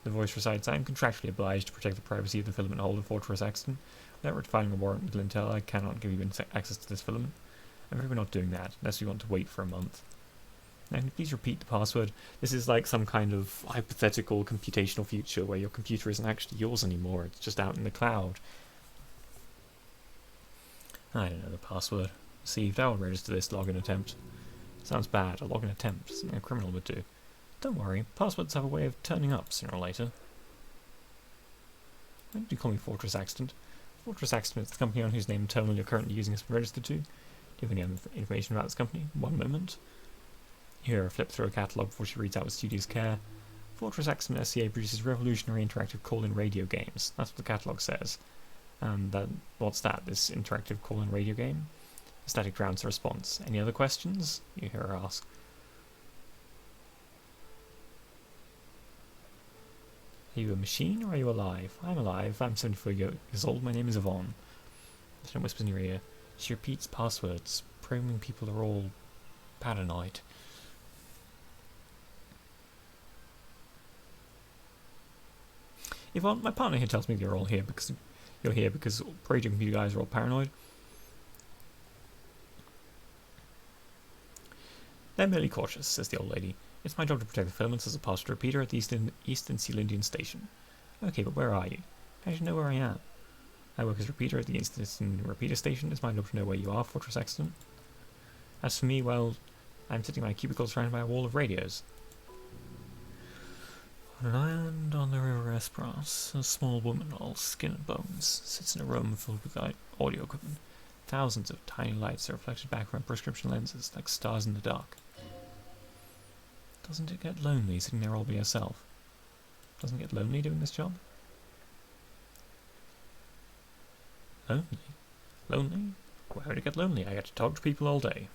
The voice recites, I am contractually obliged to protect the privacy of the filament holder, Fortress Axton. Without rectifying a warrant with Intel, I cannot give you access to this filament. I'm afraid we're not doing that, unless you want to wait for a month. Now, can you please repeat the password? This is like some kind of hypothetical computational future where your computer isn't actually yours anymore, it's just out in the cloud. I don't know the password. Received, I will register this login attempt. Sounds bad, a login attempt, something a criminal would do. Don't worry, passwords have a way of turning up sooner or later. Why did you call me Fortress Accident? Fortress Accident is the company on whose name terminal you're currently using has been registered to. Do you have any other information about this company? One moment. You hear her flip through a catalogue before she reads out with studious care. Fortress Accident SCA produces revolutionary interactive call-in radio games. That's what the catalogue says. And what's that, this interactive call-in radio game? A static drowns her response. Any other questions? You hear her ask. Are you a machine or are you alive? I'm alive. I'm 74 years old. My name is Yvonne. She whispers in your ear. She repeats passwords. Programming people are all paranoid. Yvonne, my partner here tells me you're here because radio computer guys are all paranoid. They're merely cautious, says the old lady. It's my job to protect the filaments as a partial repeater at the Eastern Sealindian Station. Okay, but where are you? How do you know where I am? I work as a repeater at the Eastern Repeater Station. It's my job to know where you are, Fortress Accident. As for me, well, I'm sitting in my cubicle surrounded by a wall of radios. On an island on the river Esperance, a small woman, all skin and bones, sits in a room filled with audio equipment. Thousands of tiny lights are reflected back from prescription lenses, like stars in the dark. Doesn't it get lonely sitting there all by yourself? Doesn't it get lonely doing this job? Lonely? Lonely? Why would it get lonely? I get to talk to people all day.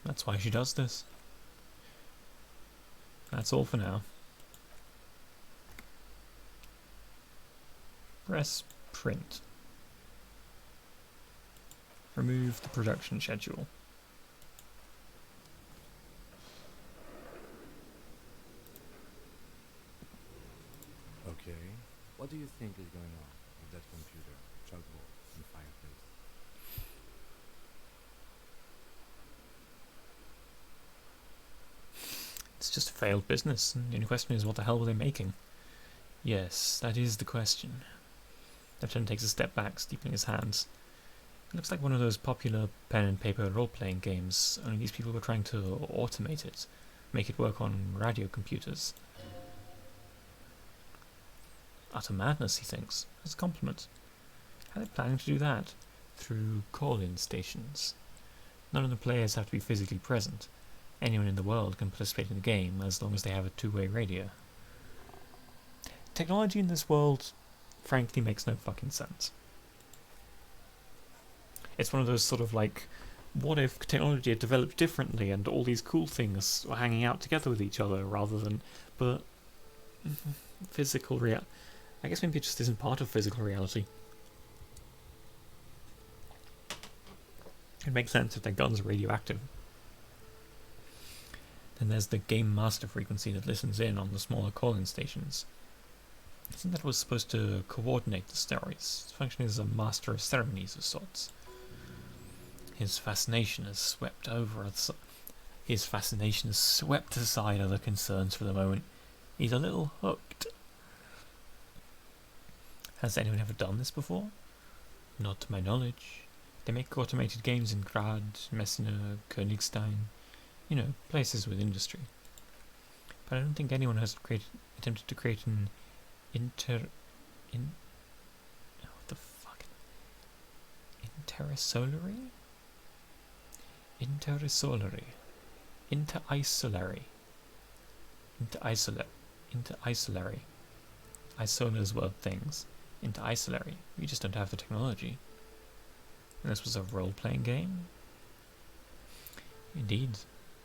That's why she does this. That's all for now. Press print. Remove the production schedule. Okay. What do you think is going on with that computer, chalkboard, and fireplace? It's just a failed business, and the only question is what the hell were they making? Yes, that is the question. Lieutenant takes a step back, steepling his hands. It looks like one of those popular pen and paper role-playing games, only these people were trying to automate it, make it work on radio computers. Utter madness, he thinks, as a compliment. How are they planning to do that? Through call-in stations. None of the players have to be physically present. Anyone in the world can participate in the game as long as they have a two-way radio. Technology in this world, frankly, makes no fucking sense. It's one of those sort of like, what if technology had developed differently and all these cool things were hanging out together with each other rather than, but physical reality. I guess maybe it just isn't part of physical reality. It makes sense if their guns are radioactive. Then there's the game master frequency that listens in on the smaller call-in stations. I think that was supposed to coordinate the stories, functioning as a master of ceremonies of sorts. His fascination has swept aside other concerns for the moment. He's a little hooked. Has anyone ever done this before? Not to my knowledge. They make automated games in Grad, Messina, Königstein, places with industry. but I don't think anyone has attempted to create an what the fuck? Interisolary? Interisolary. Interisolary. Interisolary. Isolas were things. Interisolary. We just don't have the technology. And this was a role-playing game? Indeed,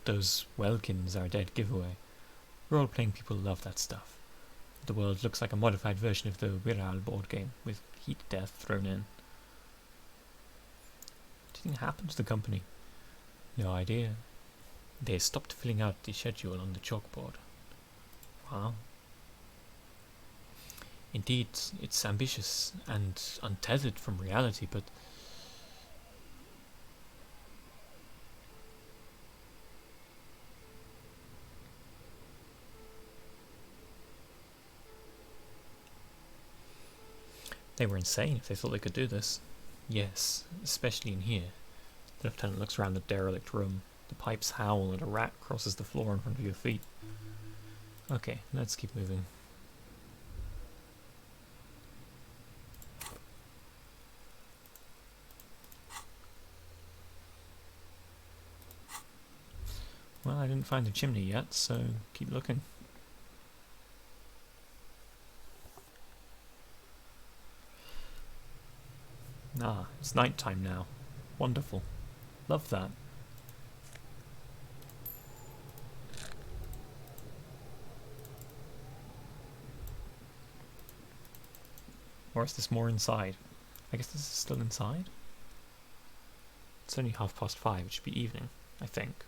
those Welkins are a dead giveaway. Role-playing people love that stuff. The world looks like a modified version of the Viral board game, with heat death thrown in. What do you think happened to the company? No idea. They stopped filling out the schedule on the chalkboard. Wow. Indeed, it's ambitious and untethered from reality, but they were insane if they thought they could do this. Yes, especially in here. The lieutenant looks around the derelict room. The pipes howl and a rat crosses the floor in front of your feet. Okay, let's keep moving. Well, I didn't find the chimney yet, so keep looking. Ah, it's night time now. Wonderful. Love that. Or is this more inside? I guess this is still inside? It's only 5:30, it should be evening, I think.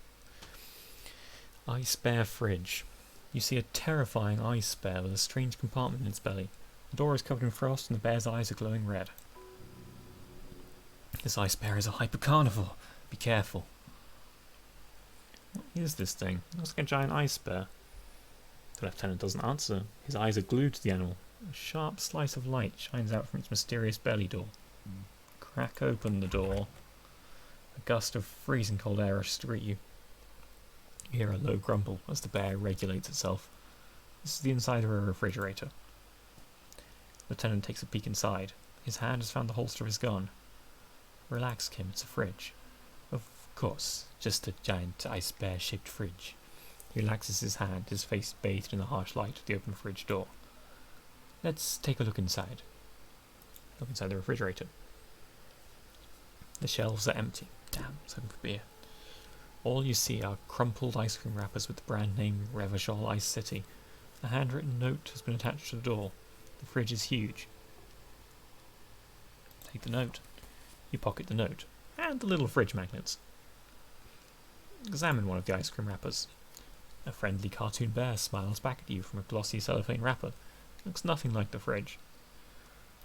Ice bear fridge. You see a terrifying ice bear with a strange compartment in its belly. The door is covered in frost and the bear's eyes are glowing red. This ice bear is a hypercarnivore. Be careful. What is this thing? It looks like a giant ice bear. The lieutenant doesn't answer. His eyes are glued to the animal. A sharp slice of light shines out from its mysterious belly door. Crack open the door. A gust of freezing cold air rushes to greet you. You hear a low grumble as the bear regulates itself. This is the inside of a refrigerator. The lieutenant takes a peek inside. His hand has found the holster of his gun. Relax, Kim, it's a fridge. Of course, just a giant ice bear-shaped fridge. He relaxes his hand, his face bathed in the harsh light of the open fridge door. Let's take a look inside. Look inside the refrigerator. The shelves are empty. Damn, it's looking for beer. All you see are crumpled ice cream wrappers with the brand name Revachol Ice City. A handwritten note has been attached to the door. The fridge is huge. Take the note. You pocket the note, and the little fridge magnets. Examine one of the ice cream wrappers. A friendly cartoon bear smiles back at you from a glossy cellophane wrapper. It looks nothing like the fridge.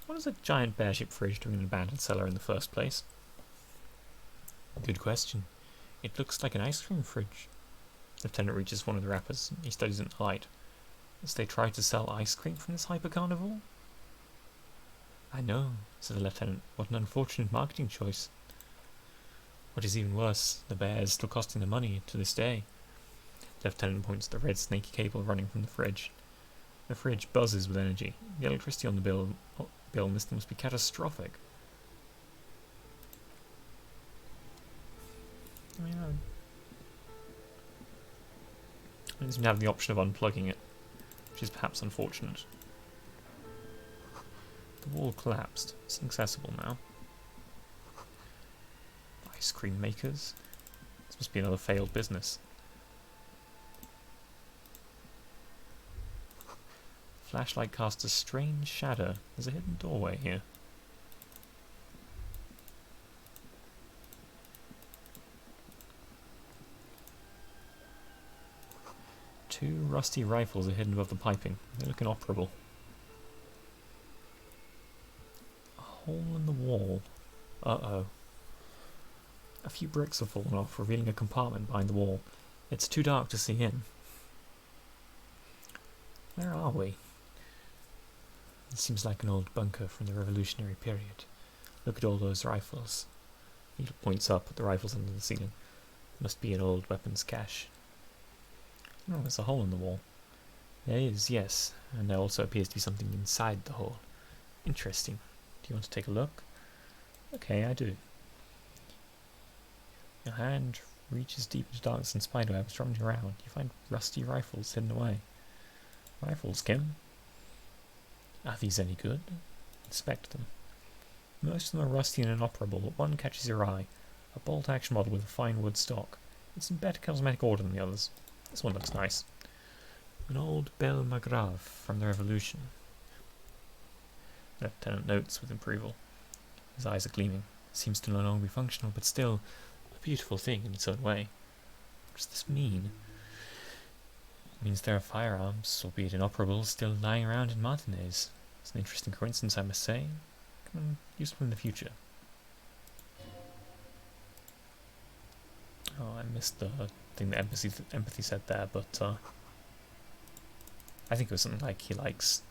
What is a giant bear-shaped fridge doing in an abandoned cellar in the first place? Good question. It looks like an ice cream fridge. The lieutenant reaches one of the wrappers. He studies it in the light. As they try to sell ice cream from this hypercarnivore? I know, said the lieutenant. What an unfortunate marketing choice. What is even worse, the bear is still costing them money to this day. The lieutenant points at the red snaky cable running from the fridge. The fridge buzzes with energy. The electricity on the bill in this thing must be catastrophic. I mean, I doesn't have the option of unplugging it, which is perhaps unfortunate. The wall collapsed. It's inaccessible now. Ice cream makers? This must be another failed business. Flashlight casts a strange shadow. There's a hidden doorway here. Two rusty rifles are hidden above the piping. They look inoperable. A hole in the wall. Uh-oh. A few bricks have fallen off, revealing a compartment behind the wall. It's too dark to see in. Where are we? It seems like an old bunker from the Revolutionary period. Look at all those rifles. He points up at the rifles under the ceiling. Must be an old weapons cache. Oh, there's a hole in the wall. There is, yes, and there also appears to be something inside the hole. Interesting. Do you want to take a look? Okay, I do. Your hand reaches deep into darkness and spiderwebs rummaging around. You find rusty rifles hidden away. Rifles, Kim? Are these any good? Inspect them. Most of them are rusty and inoperable, but one catches your eye. A bolt-action model with a fine wood stock. It's in better cosmetic order than the others. This one looks nice. An old Belle Magrave from the Revolution. Lieutenant notes with approval. His eyes are gleaming. It seems to no longer be functional, but still a beautiful thing in its own way. What does this mean? It means there are firearms, albeit inoperable, still lying around in Martinez. It's an interesting coincidence, I must say. Useful in the future. Oh, I missed the thing that empathy said there, but I think it was something like he likes.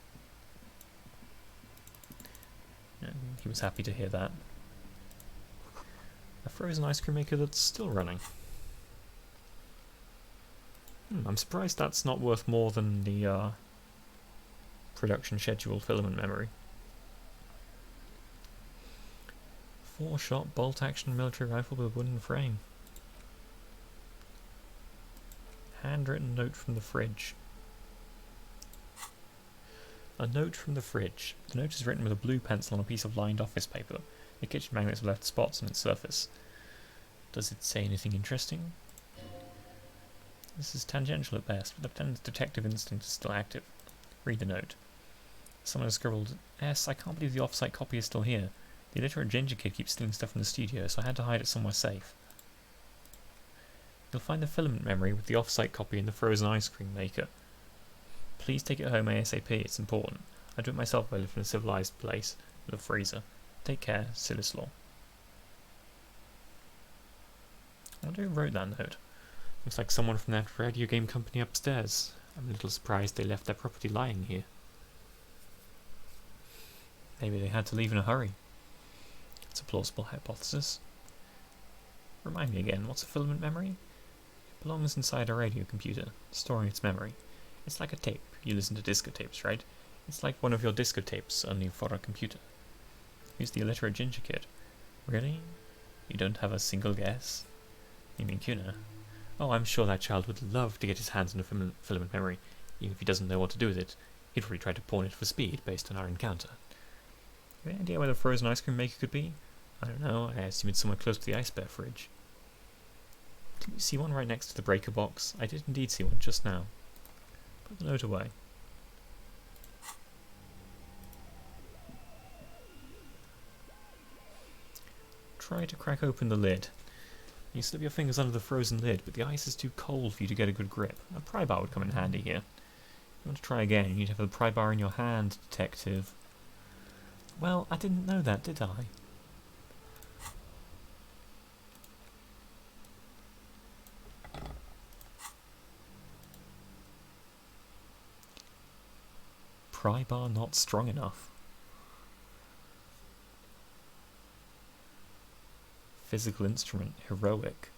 And he was happy to hear that. A frozen ice cream maker that's still running. I'm surprised that's not worth more than the production schedule filament memory. 4-shot bolt-action military rifle with a wooden frame. Handwritten note from the fridge. A note from the fridge. The note is written with a blue pencil on a piece of lined office paper. The kitchen magnets have left spots on its surface. Does it say anything interesting? This is tangential at best, but the lieutenant's detective instinct is still active. Read the note. Someone has scribbled, "S, I can't believe the off-site copy is still here. The illiterate ginger kid keeps stealing stuff from the studio, so I had to hide it somewhere safe. You'll find the filament memory with the off-site copy in the frozen ice cream maker. Please take it home ASAP, it's important. I do it myself if I live in a civilized place with a freezer. Take care, Silislaw." I wonder who wrote that note. Looks like someone from that radio game company upstairs. I'm a little surprised they left their property lying here. Maybe they had to leave in a hurry. It's a plausible hypothesis. Remind me again, what's a filament memory? It belongs inside a radio computer, storing its memory. It's like a tape. You listen to disco tapes, right? It's like one of your disco tapes, only for a computer. Who's the illiterate ginger kid? Really? You don't have a single guess? You mean Kuna? Oh, I'm sure that child would love to get his hands on a filament memory, even if he doesn't know what to do with it. He'd probably try to pawn it for speed, based on our encounter. You have any idea where the frozen ice cream maker could be? I don't know, I assume it's somewhere close to the ice bear fridge. Didn't you see one right next to the breaker box? I did indeed see one just now. Put the note away. Try to crack open the lid. You slip your fingers under the frozen lid, but the ice is too cold for you to get a good grip. A pry bar would come in handy here. If you want to try again, you need to have the pry bar in your hand, detective. Well, I didn't know that, did I? Pry bar not strong enough. Physical instrument, heroic.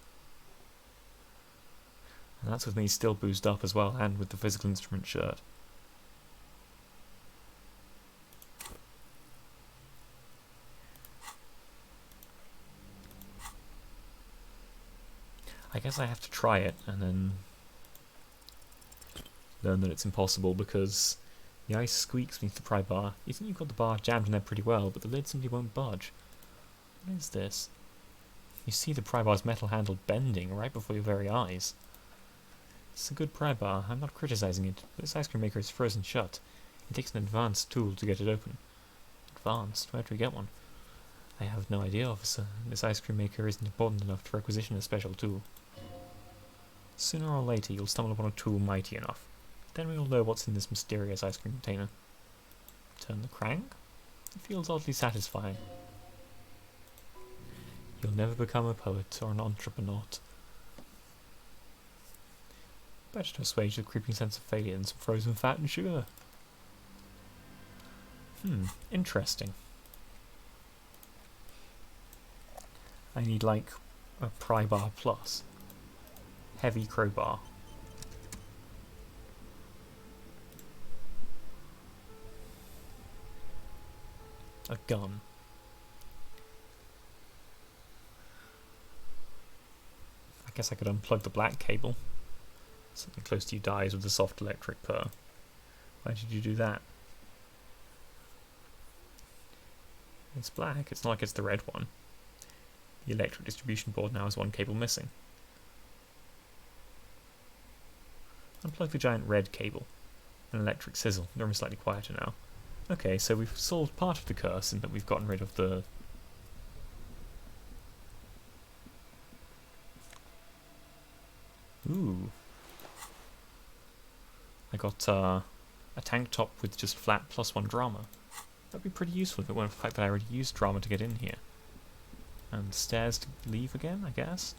And that's with me still boozed up as well, and with the physical instrument shirt. I guess I have to try it, and then learn that it's impossible, because the ice squeaks beneath the pry bar. You think you've got the bar jammed in there pretty well, but the lid simply won't budge. What is this? You see the pry bar's metal handle bending right before your very eyes. It's a good pry bar, I'm not criticizing it, but this ice cream maker is frozen shut. It takes an advanced tool to get it open. Advanced? Where do we get one? I have no idea, officer. This ice cream maker isn't important enough to requisition a special tool. Sooner or later you'll stumble upon a tool mighty enough. Then we will know what's in this mysterious ice cream container. Turn the crank? It feels oddly satisfying. You'll never become a poet or an entrepreneur. Better to assuage the creeping sense of failure than some frozen fat and sugar. Interesting. I need like a pry bar plus. Heavy crowbar. A gun. I guess I could unplug the black cable. Something close to you dies with a soft electric purr. Why did you do that? It's black, it's not like it's the red one. The electric distribution board now has one cable missing. Unplug the giant red cable. An electric sizzle. The room is slightly quieter now. Okay, so we've solved part of the curse in that we've gotten rid of the... Ooh. I got a tank top with just flat +1 drama. That'd be pretty useful if it weren't for the fact that I already used drama to get in here. And stairs to leave again, I guess?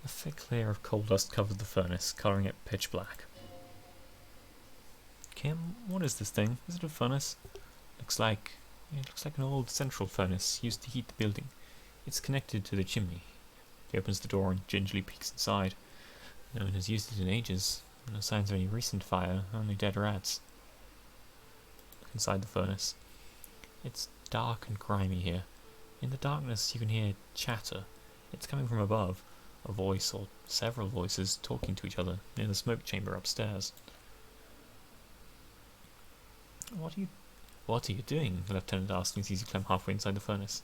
A thick layer of coal dust covered the furnace, colouring it pitch black. Kim, what is this thing? Is it a furnace? Looks like an old central furnace used to heat the building. It's connected to the chimney. He opens the door and gingerly peeks inside. No one has used it in ages. No signs of any recent fire, only dead rats. Look inside the furnace. It's dark and grimy here. In the darkness you can hear chatter. It's coming from above. A voice, or several voices, talking to each other near the smoke chamber upstairs. What are you doing? The lieutenant asked as he climbed halfway inside the furnace.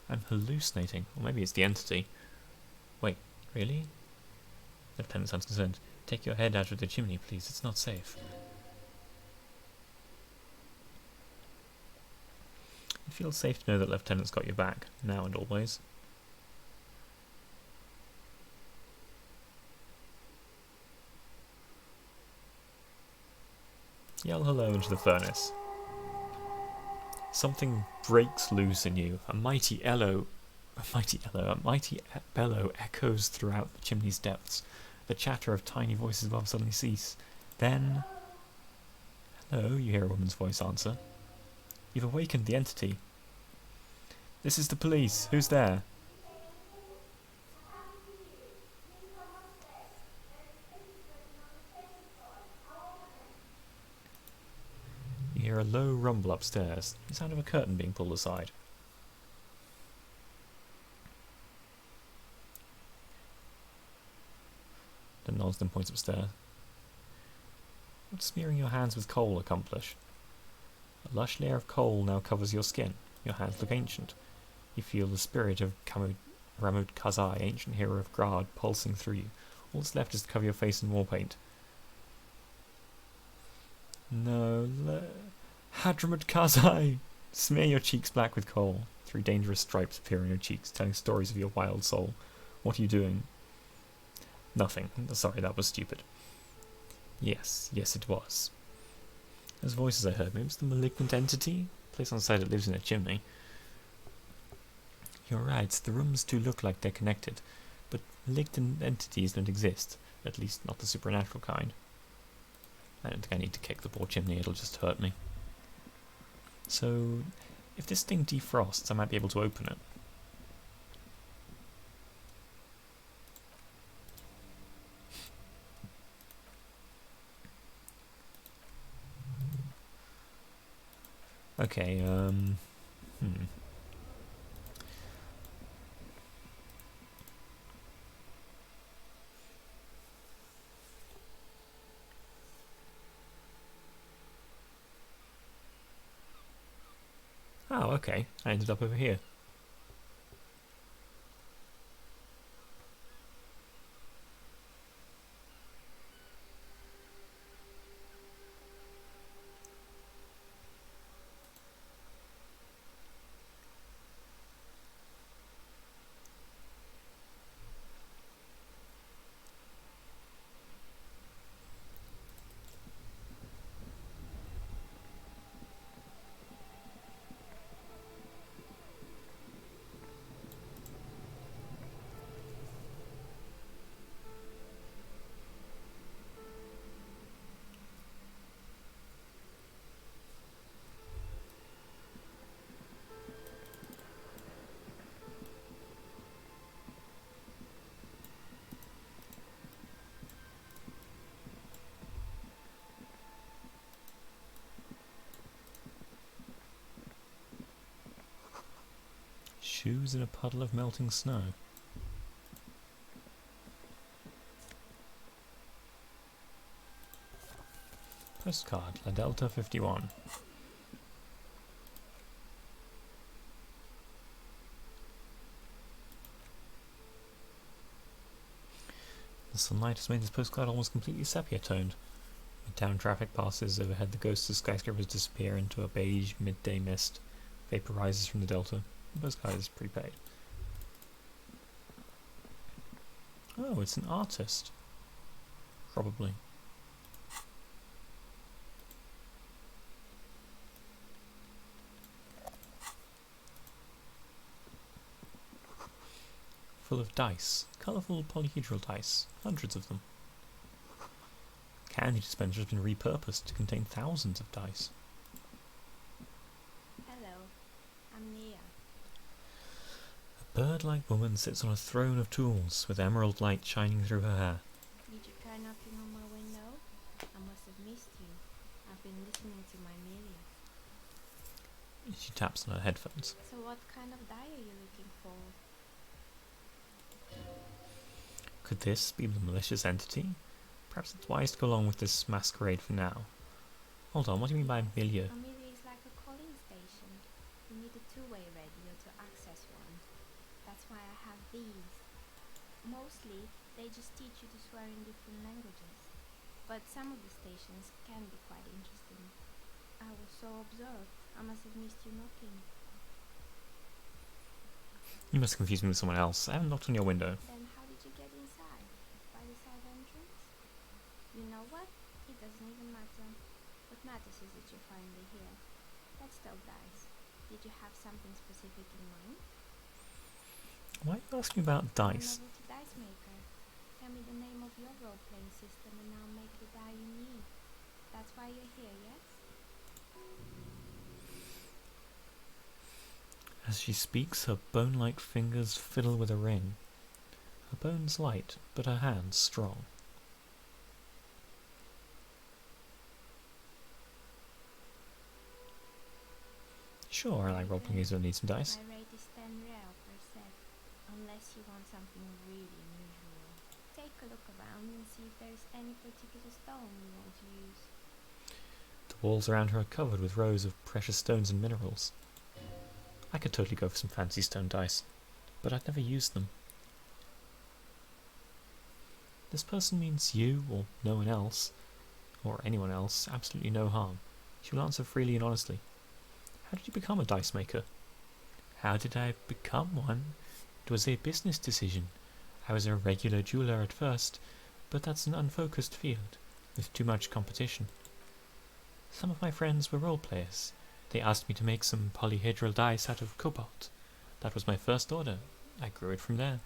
I'm hallucinating, or maybe it's the entity. Wait, really? The lieutenant sounds concerned. Take your head out of the chimney, please. It's not safe. It feels safe to know that Lieutenant's got your back, now and always. Yell hello into the furnace. Something breaks loose in you. A mighty bellow echoes throughout the chimney's depths. The chatter of tiny voices above suddenly cease. Then... Hello, you hear a woman's voice answer. You've awakened the entity. This is the police. Who's there? You hear a low rumble upstairs, the sound of a curtain being pulled aside. Then nods, then points upstairs. What does smearing your hands with coal accomplish? A lush layer of coal now covers your skin. Your hands look ancient. You feel the spirit of Ramud Kazai, ancient hero of Grad, pulsing through you. All that's left is to cover your face in war paint. No, Hadramut Kazai! Smear your cheeks black with coal. 3 dangerous stripes appear on your cheeks, telling stories of your wild soul. What are you doing? Nothing. Sorry, that was stupid. Yes, it was. Those voices I heard, maybe it's the malignant entity? Place on the side that lives in a chimney. You're right, the rooms do look like they're connected, but malignant entities don't exist, at least not the supernatural kind. I don't think I need to kick the poor chimney, it'll just hurt me. So, if this thing defrosts, I might be able to open it. Okay, Oh, okay. I ended up over here. shoes in a puddle of melting snow. Postcard, La Delta 51. The sunlight has made this postcard almost completely sepia-toned. Midtown traffic passes overhead, the ghosts of skyscrapers disappear into a beige midday mist. Vapor rises from the delta. The postcard is prepaid. Oh, it's an artist. Probably. Full of dice. Colourful polyhedral dice. Hundreds of them. Candy dispenser has been repurposed to contain thousands of dice. Hello, I'm Nia. A bird-like woman sits on a throne of tools with emerald light shining through her hair. Did you try knocking on my window? I must have missed you. I've been listening to my media. She taps on her headphones. So what kind of die are you looking for? Could this be the malicious entity? Perhaps it's wise to go along with this masquerade for now. Hold on, what do you mean by milieu? A media is like a calling station. You need a two-way radio to access one. That's why I have these. Mostly, they just teach you to swear in different languages. But some of the stations can be quite interesting. I was so absorbed, I must have missed you knocking. You must confuse me with someone else. I haven't knocked on your window. Then how did you get inside? By the side entrance? You know what? It doesn't even matter. What matters is that you're finally here. Let's talk dice. Did you have something specific in mind? Why are you asking about I'm a dice? novelty dice maker. Tell me the name of your role-playing system and I'll make the die you need. That's why you're here, yes? As she speaks, her bone-like fingers fiddle with a ring. Her bones light, but her hands strong. Sure, I like role-playing games that need some dice. My rate is 10 real per set, unless you want something really unusual. Take a look around and see if there's any particular stone you want to use. The walls around her are covered with rows of precious stones and minerals. I could totally go for some fancy stone dice, but I'd never used them. This person means you, or no one else, or anyone else, absolutely no harm. She will answer freely and honestly. How did you become a dice maker? How did I become one? It was a business decision. I was a regular jeweler at first, but that's an unfocused field, with too much competition. Some of my friends were role players. They asked me to make some polyhedral dice out of cobalt. That was my first order. I grew it from there.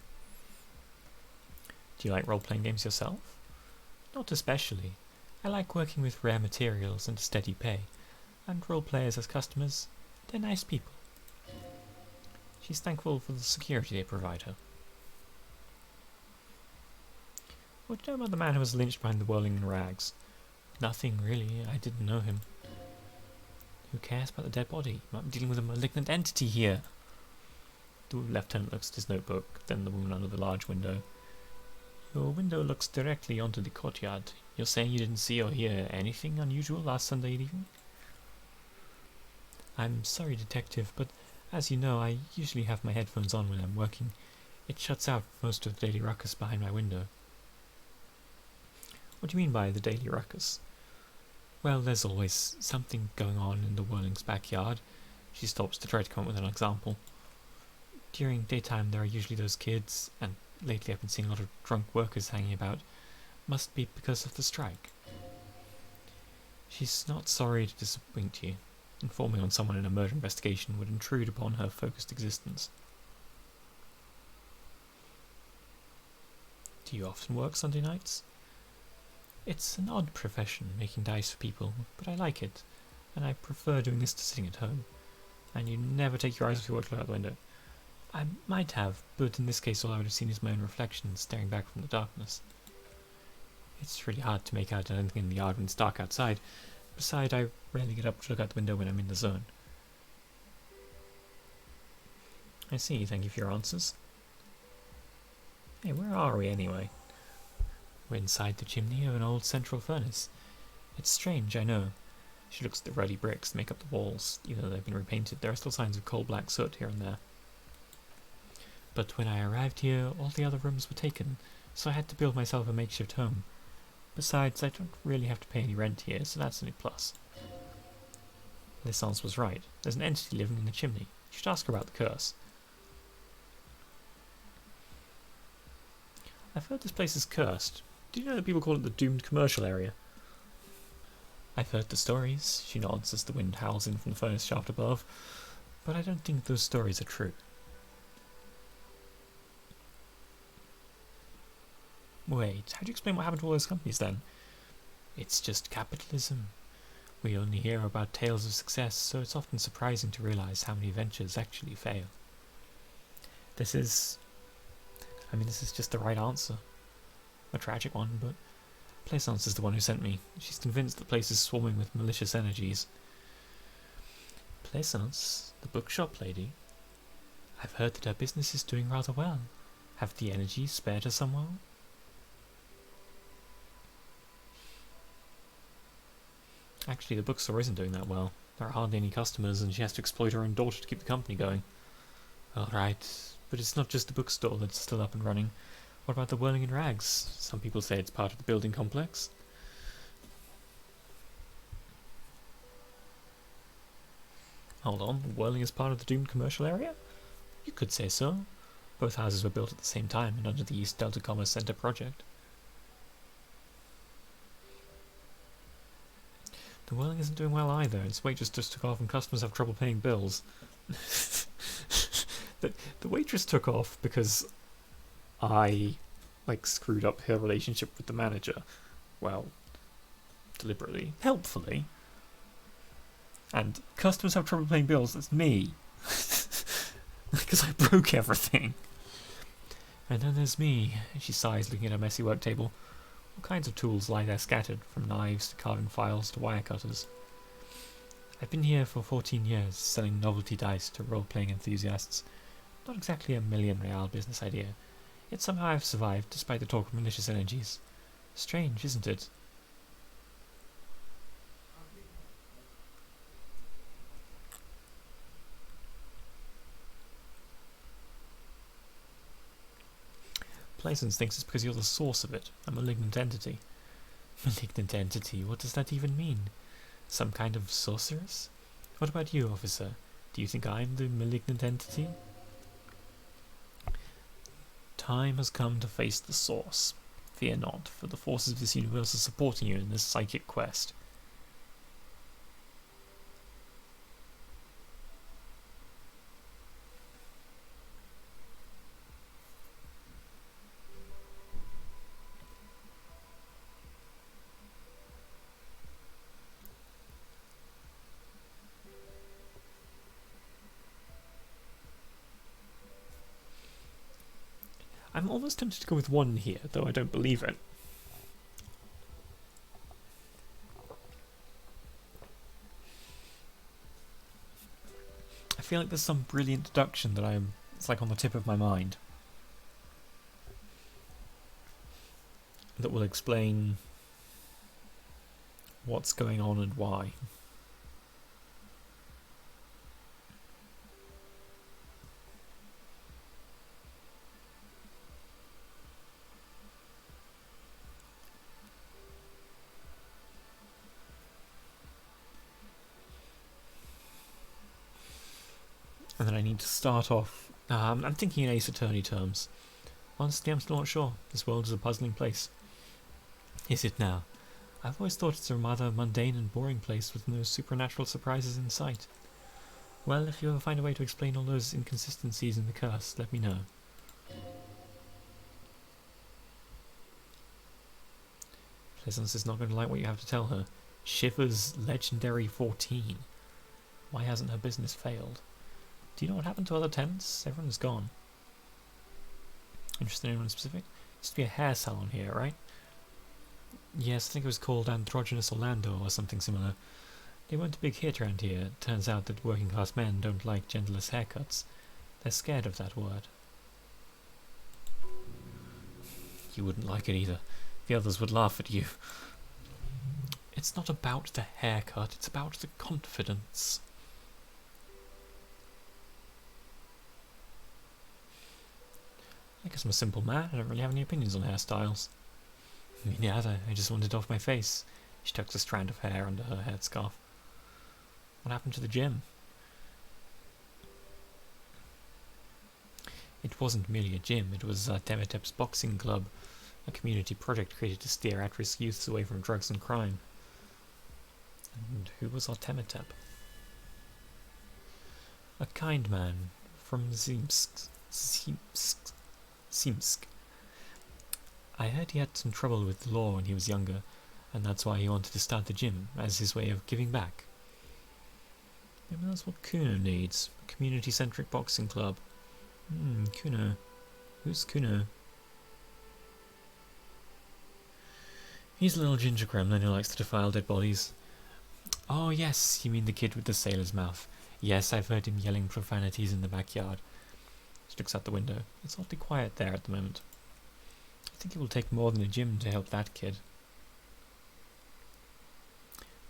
Do you like role-playing games yourself? Not especially. I like working with rare materials and steady pay. And role-players as customers, they're nice people. She's thankful for the security they provide her. What do you know about the man who was lynched behind the whirling rags? Nothing, really. I didn't know him. Who cares about the dead body? I'm dealing with a malignant entity here. The lieutenant looks at his notebook, then the woman under the large window. Your window looks directly onto the courtyard. You're saying you didn't see or hear anything unusual last Sunday evening? I'm sorry, detective, but as you know, I usually have my headphones on when I'm working. It shuts out most of the daily ruckus behind my window. What do you mean by the daily ruckus? Well, there's always something going on in the Whirling's backyard. She stops to try to come up with an example. During daytime there are usually those kids, and lately I've been seeing a lot of drunk workers hanging about. Must be because of the strike. She's not sorry to disappoint you. Informing on someone in a murder investigation would intrude upon her focused existence. Do you often work Sunday nights? It's an odd profession, making dice for people, but I like it, and I prefer doing this to sitting at home. And you never take your eyes off your work out the window. I might have, but in this case all I would have seen is my own reflection staring back from the darkness. It's really hard to make out anything in the yard when it's dark outside. Besides, I rarely get up to look out the window when I'm in the zone. I see, thank you for your answers. Hey, where are we anyway? We're inside the chimney of an old central furnace. It's strange, I know. She looks at the ruddy bricks that make up the walls. Even though they've been repainted, there are still signs of coal black soot here and there. But when I arrived here, all the other rooms were taken, so I had to build myself a makeshift home. Besides, I don't really have to pay any rent here, so that's a plus. Lysance was right. There's an entity living in the chimney. You should ask her about the curse. I've heard this place is cursed. Do you know that people call it the doomed commercial area? I've heard the stories, she nods as the wind howls in from the furnace shaft above, but I don't think those stories are true. Wait, how do you explain what happened to all those companies then? It's just capitalism. We only hear about tales of success, so it's often surprising to realise how many ventures actually fail. This is just the right answer. A tragic one, but Plaisance is the one who sent me. She's convinced the place is swarming with malicious energies. Plaisance, the bookshop lady? I've heard that her business is doing rather well. Have the energies spared her somehow? Actually, the bookstore isn't doing that well. There are hardly any customers, and she has to exploit her own daughter to keep the company going. Alright, but it's not just the bookstore that's still up and running. What about the Whirling in Rags? Some people say it's part of the building complex. Hold on, the Whirling is part of the doomed commercial area? You could say so. Both houses were built at the same time and under the East Delta Commerce Center project. The Whirling isn't doing well either. Its waitress just took off and customers have trouble paying bills. The waitress took off because I, screwed up her relationship with the manager. Well, deliberately. Helpfully. And customers have trouble paying bills. That's me. Because I broke everything. And then there's me. She sighs, looking at her messy work table. All kinds of tools lie there scattered, from knives to carving files to wire cutters. I've been here for 14 years, selling novelty dice to role-playing enthusiasts. Not exactly a million-real business idea, yet somehow I've survived despite the talk of malicious energies. Strange, isn't it? Plaisance thinks it's because you're the source of it, a malignant entity. Malignant entity? What does that even mean? Some kind of sorceress? What about you, officer? Do you think I'm the malignant entity? Time has come to face the source. Fear not, for the forces of this universe are supporting you in this psychic quest. I'm almost tempted to go with 1 here, though I don't believe it. I feel like there's some brilliant deduction that it's on the tip of my mind. That will explain what's going on and why. And then I need to start off... I'm thinking in Ace Attorney terms. Honestly, I'm still not sure. This world is a puzzling place. Is it now? I've always thought it's a rather mundane and boring place with no supernatural surprises in sight. Well, if you ever find a way to explain all those inconsistencies in the curse, let me know. Plaisance is not going to like what you have to tell her. Shiver's legendary 14. Why hasn't her business failed? Do you know what happened to other tenants? Everyone's gone. Interested in anyone specific? Used to be a hair salon here, right? Yes, I think it was called Androgynous Orlando or something similar. They weren't a big hit around here. Turns out that working class men don't like genderless haircuts. They're scared of that word. You wouldn't like it either. The others would laugh at you. It's not about the haircut, it's about the confidence. I guess I'm a simple man, I don't really have any opinions on hairstyles. Me neither, I just wanted it off my face. She tucks a strand of hair under her headscarf. What happened to the gym? It wasn't merely a gym, it was Temetep's boxing club, a community project created to steer at-risk youths away from drugs and crime. And who was Artemetep? A kind man from Simsk. I heard he had some trouble with the law when he was younger, and that's why he wanted to start the gym, as his way of giving back. Maybe that's what Kuno needs, a community-centric boxing club. Kuno. Who's Kuno? He's a little ginger gremlin who likes to defile dead bodies. Oh yes, you mean the kid with the sailor's mouth. Yes, I've heard him yelling profanities in the backyard. She looks out the window. It's oddly quiet there at the moment. I think it will take more than a gym to help that kid.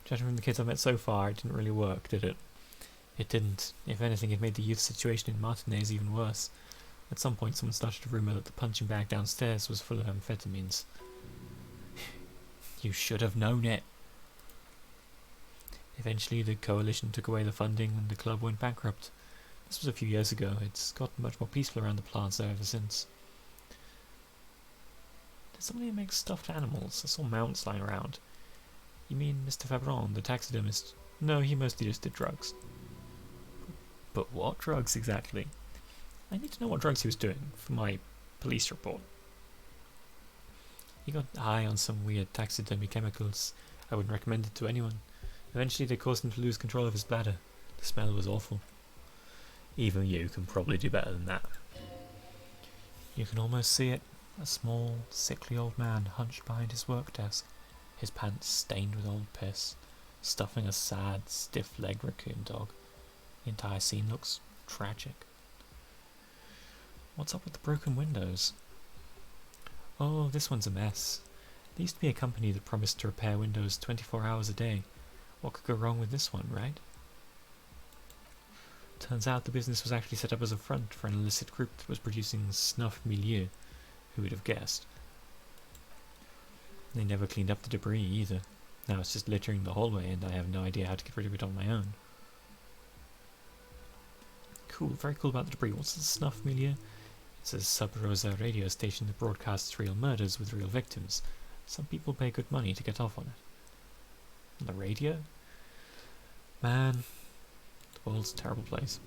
Judging from the kids I've met so far, it didn't really work, did it? It didn't. If anything, it made the youth situation in Martinez even worse. At some point, someone started a rumour that the punching bag downstairs was full of amphetamines. You should have known it. Eventually, the coalition took away the funding and the club went bankrupt. This was a few years ago. It's gotten much more peaceful around the plaza ever since. There's somebody who makes stuffed animals. I saw mounts lying around. You mean Mr. Fabron, the taxidermist? No, he mostly just did drugs. But what drugs exactly? I need to know what drugs he was doing for my police report. He got high on some weird taxidermy chemicals. I wouldn't recommend it to anyone. Eventually they caused him to lose control of his bladder. The smell was awful. Even you can probably do better than that. You can almost see it. A small, sickly old man hunched behind his work desk, his pants stained with old piss, stuffing a sad, stiff-legged raccoon dog. The entire scene looks tragic. What's up with the broken windows? Oh, this one's a mess. There used to be a company that promised to repair windows 24 hours a day. What could go wrong with this one, right? Turns out the business was actually set up as a front for an illicit group that was producing snuff milieu. Who would have guessed? They never cleaned up the debris either. Now it's just littering the hallway and I have no idea how to get rid of it on my own. Cool, very cool about the debris. What's the snuff milieu? It's a sub-rosa radio station that broadcasts real murders with real victims. Some people pay good money to get off on it. On the radio? Man, the world's a terrible place.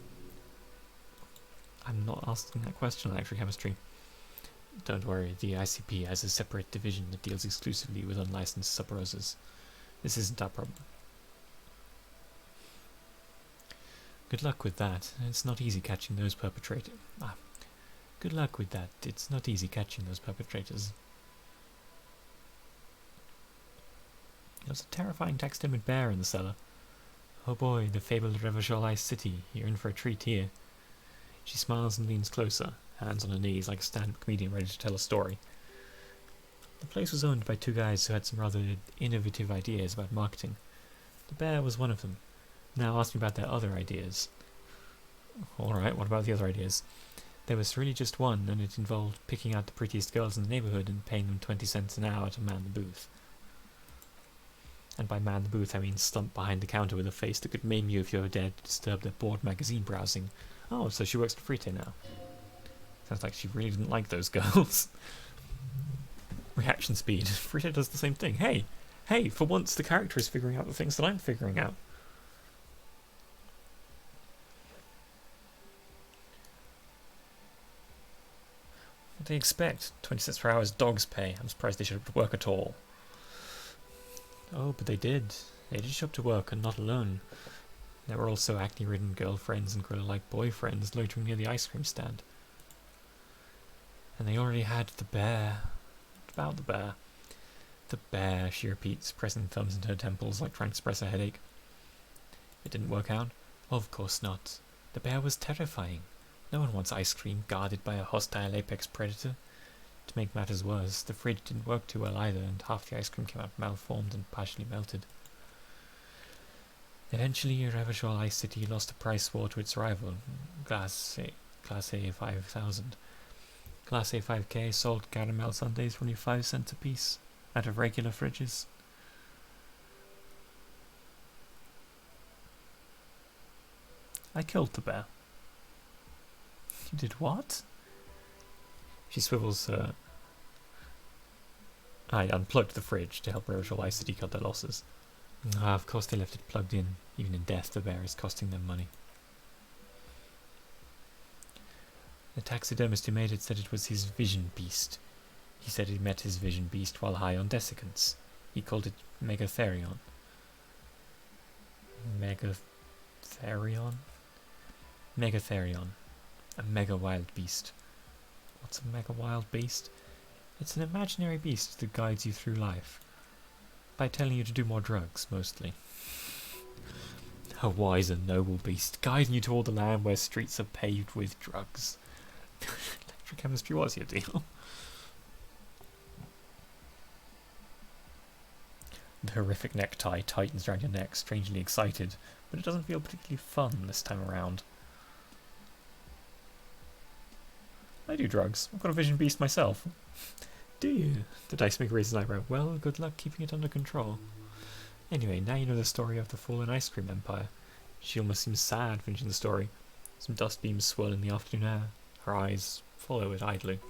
I'm not asking that question on electrochemistry. Don't worry, the ICP has a separate division that deals exclusively with unlicensed sub-rosas. This isn't our problem. Good luck with that. It's not easy catching those perpetrators. Good luck with that. It's not easy catching those perpetrators. There's a terrifying taxidermied bear in the cellar. Oh boy, the fabled Revachol City. You're in for a treat here. She smiles and leans closer, hands on her knees like a stand-up comedian ready to tell a story. The place was owned by two guys who had some rather innovative ideas about marketing. The bear was one of them. Now ask me about their other ideas. Alright, what about the other ideas? There was really just one, and it involved picking out the prettiest girls in the neighbourhood and paying them 20 cents an hour to man the booth. And by man the booth I mean slump behind the counter with a face that could maim you if you ever dared to disturb their bored magazine browsing. Oh, so she works at Frite now. Sounds like she really didn't like those girls. Reaction speed. Frite does the same thing. Hey, for once the character is figuring out the things that I'm figuring out. What do they expect? 20 cents per hour is dog's pay. I'm surprised they showed up to work at all. Oh, but they did. They did show up to work, and not alone. There were also acne-ridden girlfriends and gorilla-like boyfriends loitering near the ice cream stand. And they already had the bear. What about the bear? The bear, she repeats, pressing thumbs into her temples like trying to suppress a headache. It didn't work out? Of course not. The bear was terrifying. No one wants ice cream guarded by a hostile apex predator. To make matters worse, the fridge didn't work too well either, and half the ice cream came out malformed and partially melted. Eventually, Revachol Ice City lost a price war to its rival, Class A 5000. Class A 5K sold caramel sundaes for only 5 cents a piece, out of regular fridges. I killed the bear. You did what? She swivels her... I unplugged the fridge to help Revachol Ice City cut their losses. Of course they left it plugged in. Even in death, the bear is costing them money. The taxidermist who made it said it was his vision beast. He said he met his vision beast while high on desiccants. He called it Megatherion. Megatherion? Megatherion. A mega wild beast. What's a mega wild beast? It's an imaginary beast that guides you through life. By telling you to do more drugs, mostly. A wise and noble beast, guiding you toward the land where streets are paved with drugs. Electrochemistry was your deal. The horrific necktie tightens around your neck, strangely excited, but it doesn't feel particularly fun this time around. I do drugs. I've got a vision beast myself. Do you? The dice maker raises an eyebrow. Well, good luck keeping it under control. Anyway, now you know the story of the fallen ice cream empire. She almost seems sad finishing the story. Some dust beams swirl in the afternoon air. Her eyes follow it idly.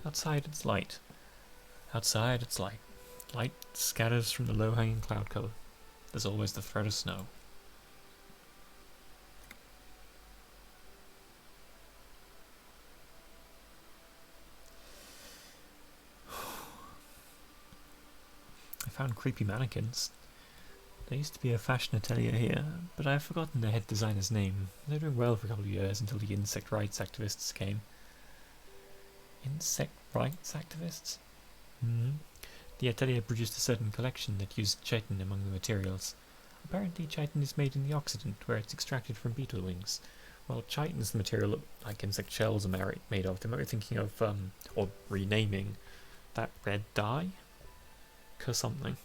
Outside it's light. Outside it's light. Light scatters from the low-hanging cloud cover. There's always the threat of snow. I found creepy mannequins. There used to be a fashion atelier here, but I've forgotten the head designer's name. They were doing well for a couple of years until the insect rights activists came. Insect rights activists? The atelier produced a certain collection that used chitin among the materials. Apparently chitin is made in the Occident, where it's extracted from beetle wings. Well, chitin is the material that, like insect shells are made of. They might be thinking of, or renaming, that red dye? Something.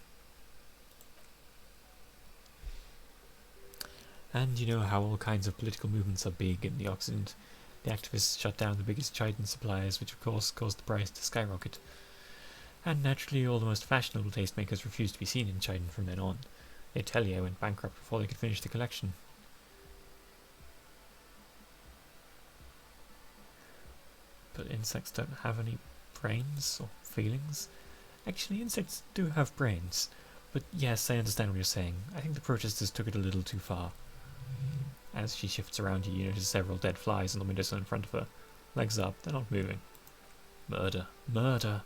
And you know how all kinds of political movements are big in the Occident. The activists shut down the biggest chitin suppliers, which of course caused the price to skyrocket. And naturally all the most fashionable tastemakers refused to be seen in chitin from then on. The atelier went bankrupt before they could finish the collection. But insects don't have any brains or feelings. Actually, insects do have brains. But yes, I understand what you're saying. I think the protesters took it a little too far. As she shifts around you notice several dead flies on the windowsill in front of her. Legs up, they're not moving. Murder. Murder!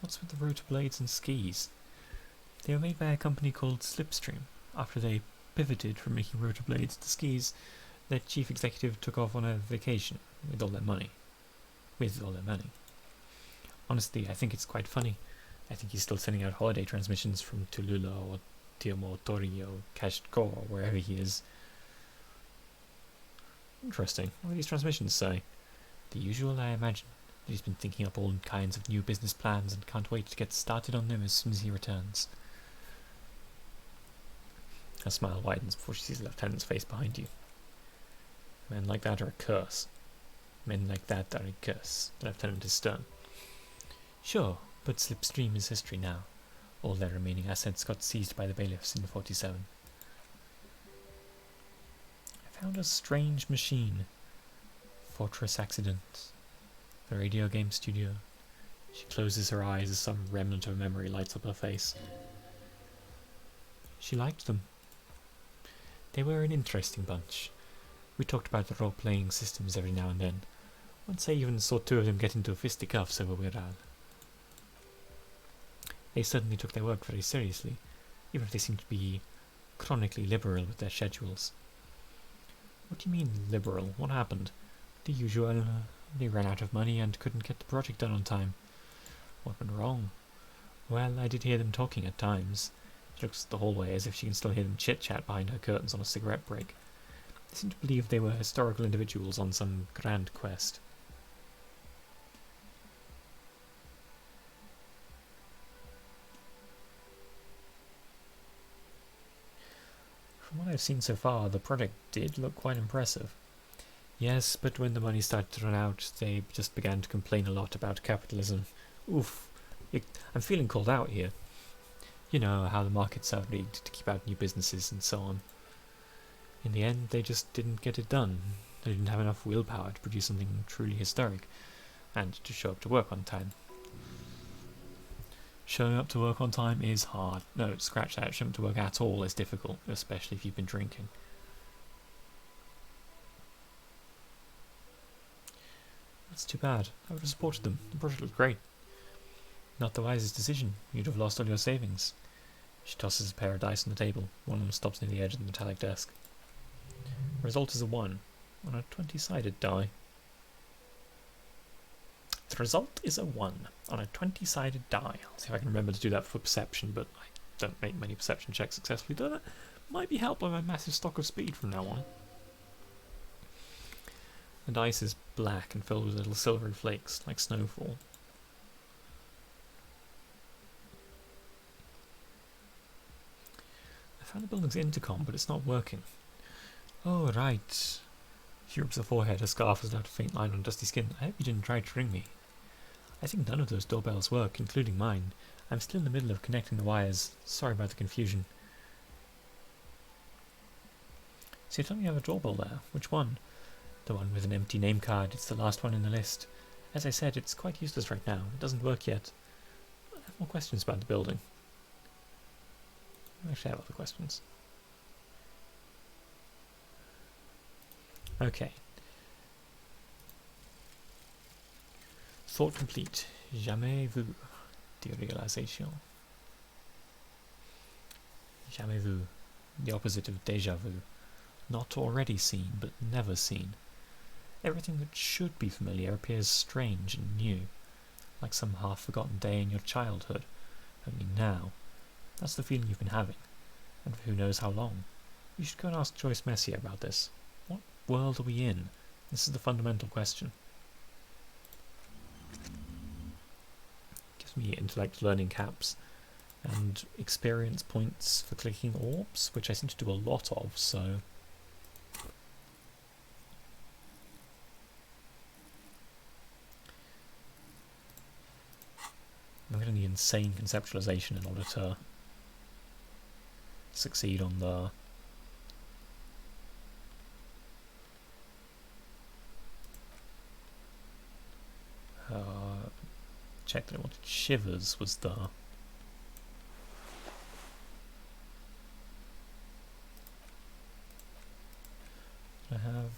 What's with the rotor blades and skis? They were made by a company called Slipstream. After they pivoted from making rotor blades to skis, their chief executive took off on a vacation with all their money. Honestly, I think it's quite funny. I think he's still sending out holiday transmissions from Tulula or Tiomotori or Kashko or wherever he is. Interesting. What do these transmissions say? The usual, I imagine. That he's been thinking up all kinds of new business plans and can't wait to get started on them as soon as he returns. Her smile widens before she sees the lieutenant's face behind you. Men like that are a curse. Men like that are a curse. The lieutenant is stern. Sure, but Slipstream is history now. All their remaining assets got seized by the bailiffs in 47. I found a strange machine. Fortress accident. The radio game studio. She closes her eyes as some remnant of memory lights up her face. She liked them. They were an interesting bunch. We talked about the role-playing systems every now and then. Once I even saw two of them get into fisticuffs over Viral. They certainly took their work very seriously, even if they seemed to be chronically liberal with their schedules. What do you mean, liberal? What happened? The usual, they ran out of money and couldn't get the project done on time. What went wrong? Well, I did hear them talking at times. She looks at the hallway as if she can still hear them chit-chat behind her curtains on a cigarette break. They seem to believe they were historical individuals on some grand quest. From what I've seen so far, the project did look quite impressive. Yes, but when the money started to run out, they just began to complain a lot about capitalism. Oof. I'm feeling called out here. You know, how the markets are rigged to keep out new businesses and so on. In the end, they just didn't get it done. They didn't have enough willpower to produce something truly historic, and to show up to work on time. Showing up to work on time is hard. No, scratch that. Showing up to work at all is difficult, especially if you've been drinking. That's too bad. I would have supported them. The project looked great. Not the wisest decision. You'd have lost all your savings. She tosses a pair of dice on the table. One of them stops near the edge of the metallic desk. The result is a 1 on a 20-sided die. The result is a 1 on a 20-sided die. I'll see if I can remember to do that for perception, but I don't make many perception checks successfully. Though that might be helped by my massive stock of speed from now on. The dice is black and filled with little silvery flakes, like snowfall. I found the building's intercom, but it's not working. Oh, right. She rubs her forehead, her scarf has left a faint line on dusty skin. I hope you didn't try to ring me. I think none of those doorbells work, including mine. I'm still in the middle of connecting the wires. Sorry about the confusion. So you tell me you have a doorbell there. Which one? The one with an empty name card. It's the last one in the list. As I said, it's quite useless right now. It doesn't work yet. I have more questions about the building. I actually have other questions. Okay. Thought complete. Jamais vu. Derealisation. Jamais vu. The opposite of déjà vu. Not already seen, but never seen. Everything that should be familiar appears strange and new, like some half-forgotten day in your childhood. Only now. That's the feeling you've been having, and for who knows how long. You should go and ask Joyce Messier about this. What world are we in? This is the fundamental question. Gives me intellect learning caps, and experience points for clicking orbs, which I seem to do a lot of, so... I'm going to need insane conceptualization in order to succeed on the check that I wanted. Shivers was the I have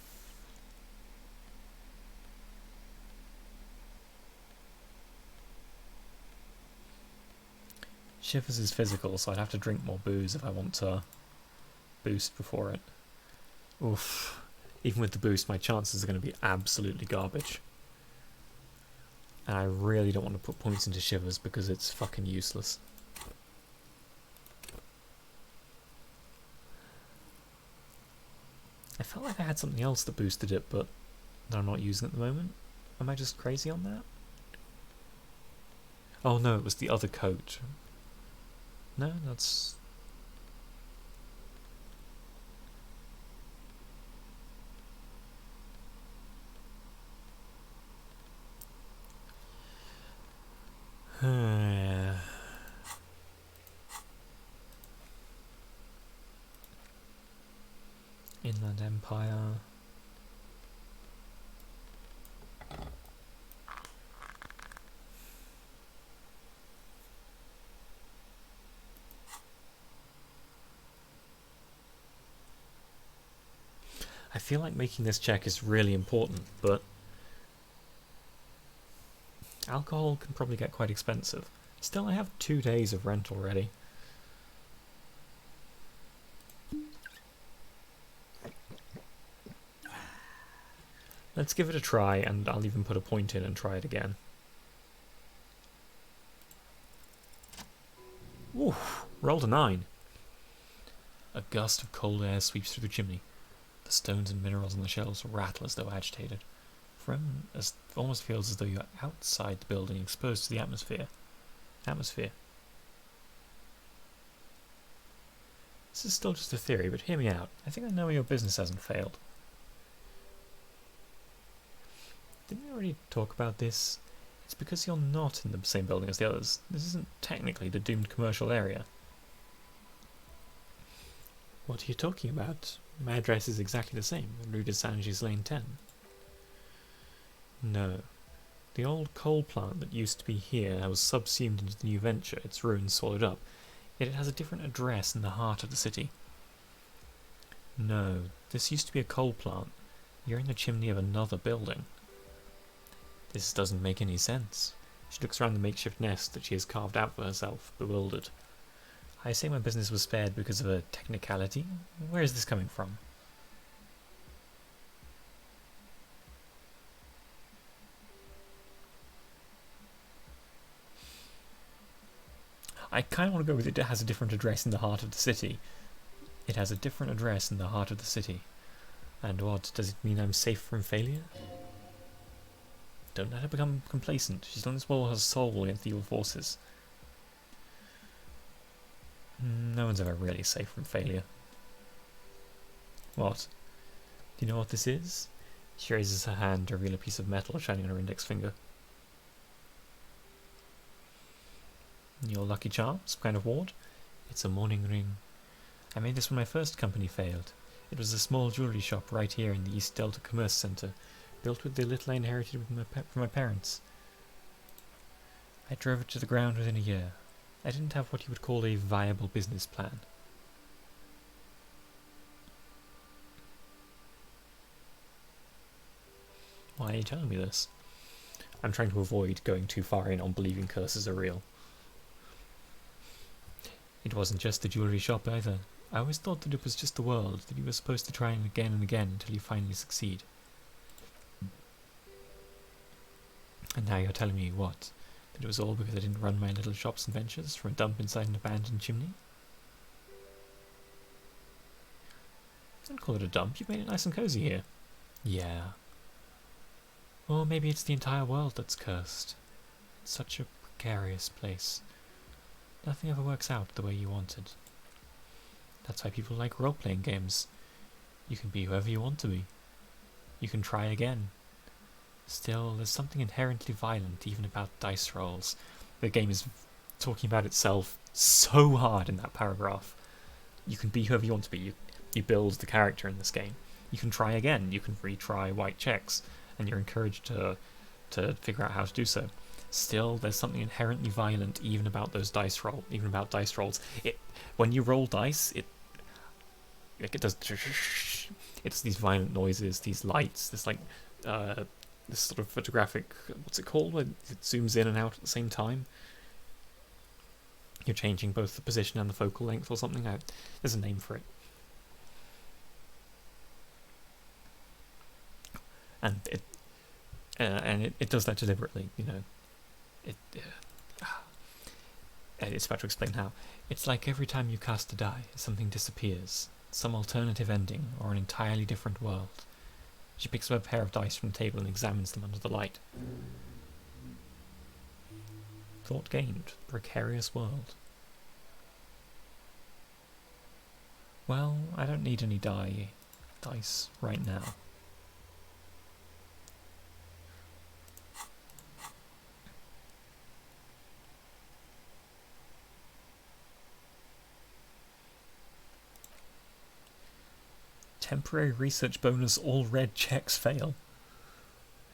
Shivers is physical, so I'd have to drink more booze if I want to boost before it. Oof. Even with the boost, my chances are going to be absolutely garbage. And I really don't want to put points into Shivers because it's fucking useless. I felt like I had something else that boosted it, but that I'm not using at the moment. Am I just crazy on that? Oh no, it was the other coat. No, that's... Inland Empire. I feel like making this check is really important, but alcohol can probably get quite expensive. Still, I have 2 days of rent already. Let's give it a try, and I'll even put a point in and try it again. Ooh, rolled a 9. A gust of cold air sweeps through the chimney. The stones and minerals on the shelves rattle as though agitated. For it almost feels as though you're outside the building, exposed to the atmosphere. This is still just a theory, but hear me out. I think I know where your business hasn't failed. Didn't we already talk about this? It's because you're not in the same building as the others. This isn't technically the doomed commercial area. What are you talking about? My address is exactly the same, Rue de Saint-Gilles Lane 10. No. The old coal plant that used to be here was subsumed into the new venture, its ruins swallowed up. Yet it has a different address in the heart of the city. No, this used to be a coal plant. You're in the chimney of another building. This doesn't make any sense. She looks around the makeshift nest that she has carved out for herself, bewildered. I say my business was spared because of a technicality? Where is this coming from? I kind of want to go with it has a different address in the heart of the city. It has a different address in the heart of the city. And what, does it mean I'm safe from failure? Don't let her become complacent. She's done this war her soul against the evil forces. No one's ever really safe from failure. What? Do you know what this is? She raises her hand to reveal a piece of metal shining on her index finger. Your lucky charm? Some kind of ward? It's a mourning ring. I made this when my first company failed. It was a small jewellery shop right here in the East Delta Commerce Centre, built with the little I inherited from my parents. I drove it to the ground within a year. I didn't have what you would call a viable business plan. Why are you telling me this? I'm trying to avoid going too far in on believing curses are real. It wasn't just the jewellery shop either. I always thought that it was just the world, that you were supposed to try and again until you finally succeed. And now you're telling me what? That it was all because I didn't run my little shops and ventures from a dump inside an abandoned chimney? Don't call it a dump, you've made it nice and cosy here. Yeah. Or maybe it's the entire world that's cursed. It's such a precarious place. Nothing ever works out the way you wanted. That's why people like role-playing games. You can be whoever you want to be. You can try again. Still, there's something inherently violent even about dice rolls. The game is talking about itself so hard in that paragraph. You can be whoever you want to be. You build the character in this game. You can try again. You can retry white checks, and you're encouraged to figure out how to do so. Still, there's something inherently violent even about those dice rolls. When you roll dice, it does these violent noises, these lights, this sort of photographic, what's it called, when it zooms in and out at the same time? You're changing both the position and the focal length or something. There's a name for it. And it does that deliberately, you know. It's about to explain how. It's like every time you cast a die, something disappears. Some alternative ending, or an entirely different world. She picks up a pair of dice from the table and examines them under the light. Thought gained. Precarious world. Well, I don't need any dice right now. Temporary research bonus, all red checks fail.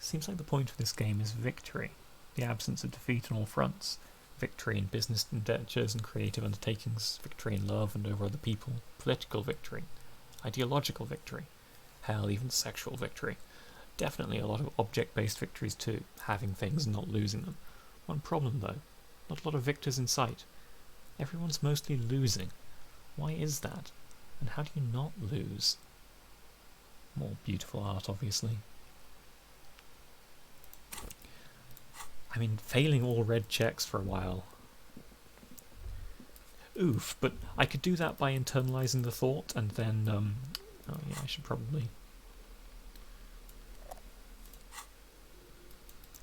Seems like the point of this game is victory, the absence of defeat on all fronts. Victory in business ventures and creative undertakings, victory in love and over other people, political victory, ideological victory, hell, even sexual victory. Definitely a lot of object-based victories too, having things and not losing them. One problem though, not a lot of victors in sight. Everyone's mostly losing. Why is that? And how do you not lose? More beautiful art, obviously. I mean, failing all red checks for a while. oof, but I could do that by internalizing the thought, and then, oh yeah, I should probably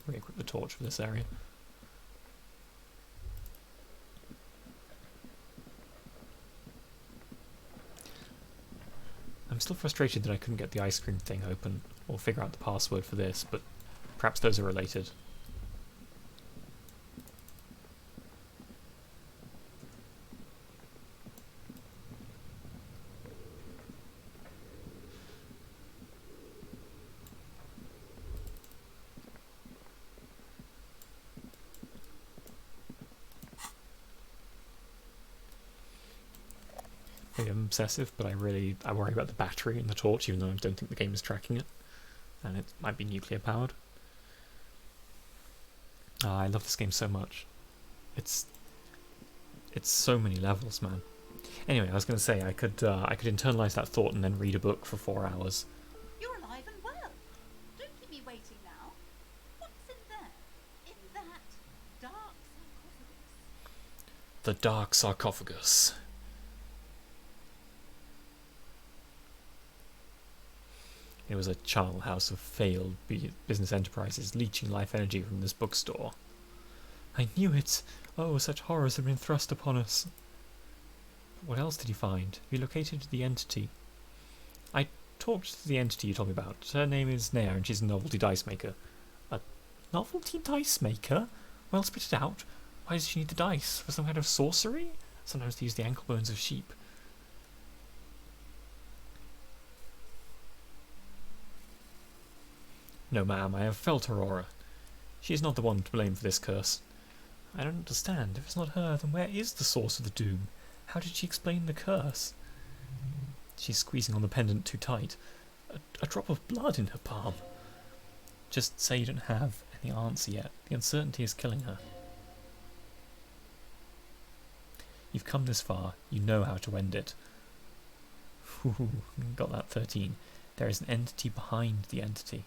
re-equip the torch for this area. I'm still frustrated that I couldn't get the ice cream thing open, or figure out the password for this, but perhaps those are related. Maybe I'm obsessive, but I worry about the battery and the torch, even though I don't think the game is tracking it. And it might be nuclear powered. I love this game so much. It's so many levels, man. Anyway, I was going to say I could internalize that thought and then read a book for 4 hours. You're alive and well. Don't keep me waiting now. What's in there? In that dark sarcophagus? The Dark Sarcophagus. It was a charnel house of failed business enterprises leeching life energy from this bookstore. I knew it! Oh, such horrors had been thrust upon us. But what else did he find? He located the entity. I talked to the entity you told me about. Her name is Nea, and she's a novelty dice maker. A novelty dice maker? Well, spit it out. Why does she need the dice? For some kind of sorcery? Sometimes they use the ankle bones of sheep. No, ma'am, I have felt her aura. She is not the one to blame for this curse. I don't understand. If it's not her, then where is the source of the doom? How did she explain the curse? She's squeezing on the pendant too tight. A drop of blood in her palm. Just say you don't have any answer yet. The uncertainty is killing her. You've come this far. You know how to end it. Ooh, got that 13. There is an entity behind the entity.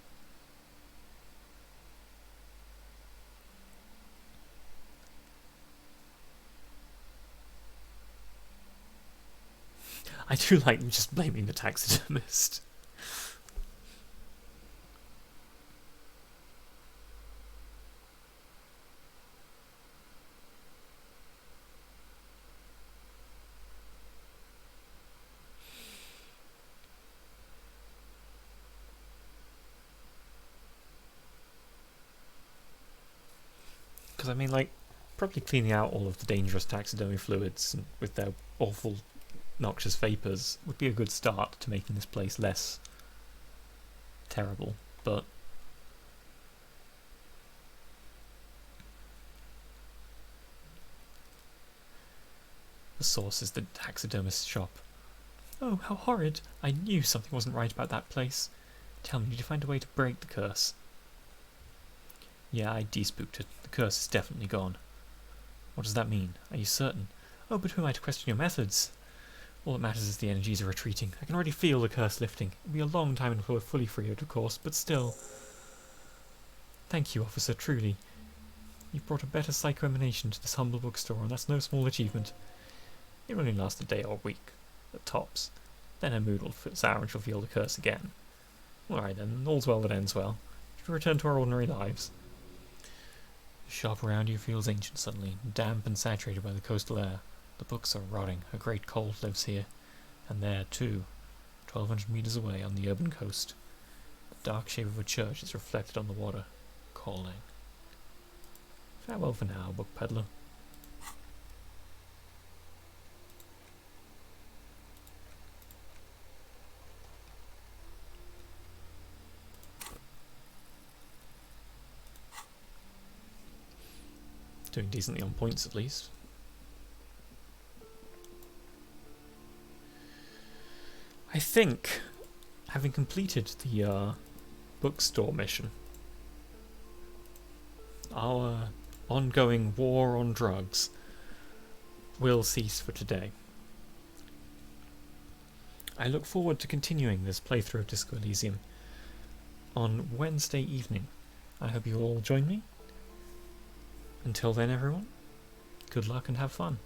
I do like just blaming the taxidermist. Because I mean, like, probably cleaning out all of the dangerous taxidermy fluids and with their awful noxious vapours would be a good start to making this place less terrible, but the source is the taxidermist's shop. Oh, how horrid! I knew something wasn't right about that place. Tell me, did you find a way to break the curse? Yeah, I despooked it. The curse is definitely gone. What does that mean? Are you certain? Oh, but who am I to question your methods? All that matters is the energies are retreating. I can already feel the curse lifting. It'll be a long time until we're fully free of course, but still. Thank you, officer, truly. You've brought a better psycho-emanation to this humble bookstore, and that's no small achievement. It will only last a day or a week, at tops. Then her mood will sour and she'll feel the curse again. Alright then, all's well that ends well. Should we return to our ordinary lives? The shop around you feels ancient suddenly, damp and saturated by the coastal air. The books are rotting, a great cold lives here. And there, too, 1,200 meters away on the urban coast, the dark shape of a church is reflected on the water, calling. Farewell for now, book peddler. Doing decently on points, at least. I think, having completed the bookstore mission, our ongoing war on drugs will cease for today. I look forward to continuing this playthrough of Disco Elysium on Wednesday evening. I hope you all join me. Until then, everyone, good luck and have fun.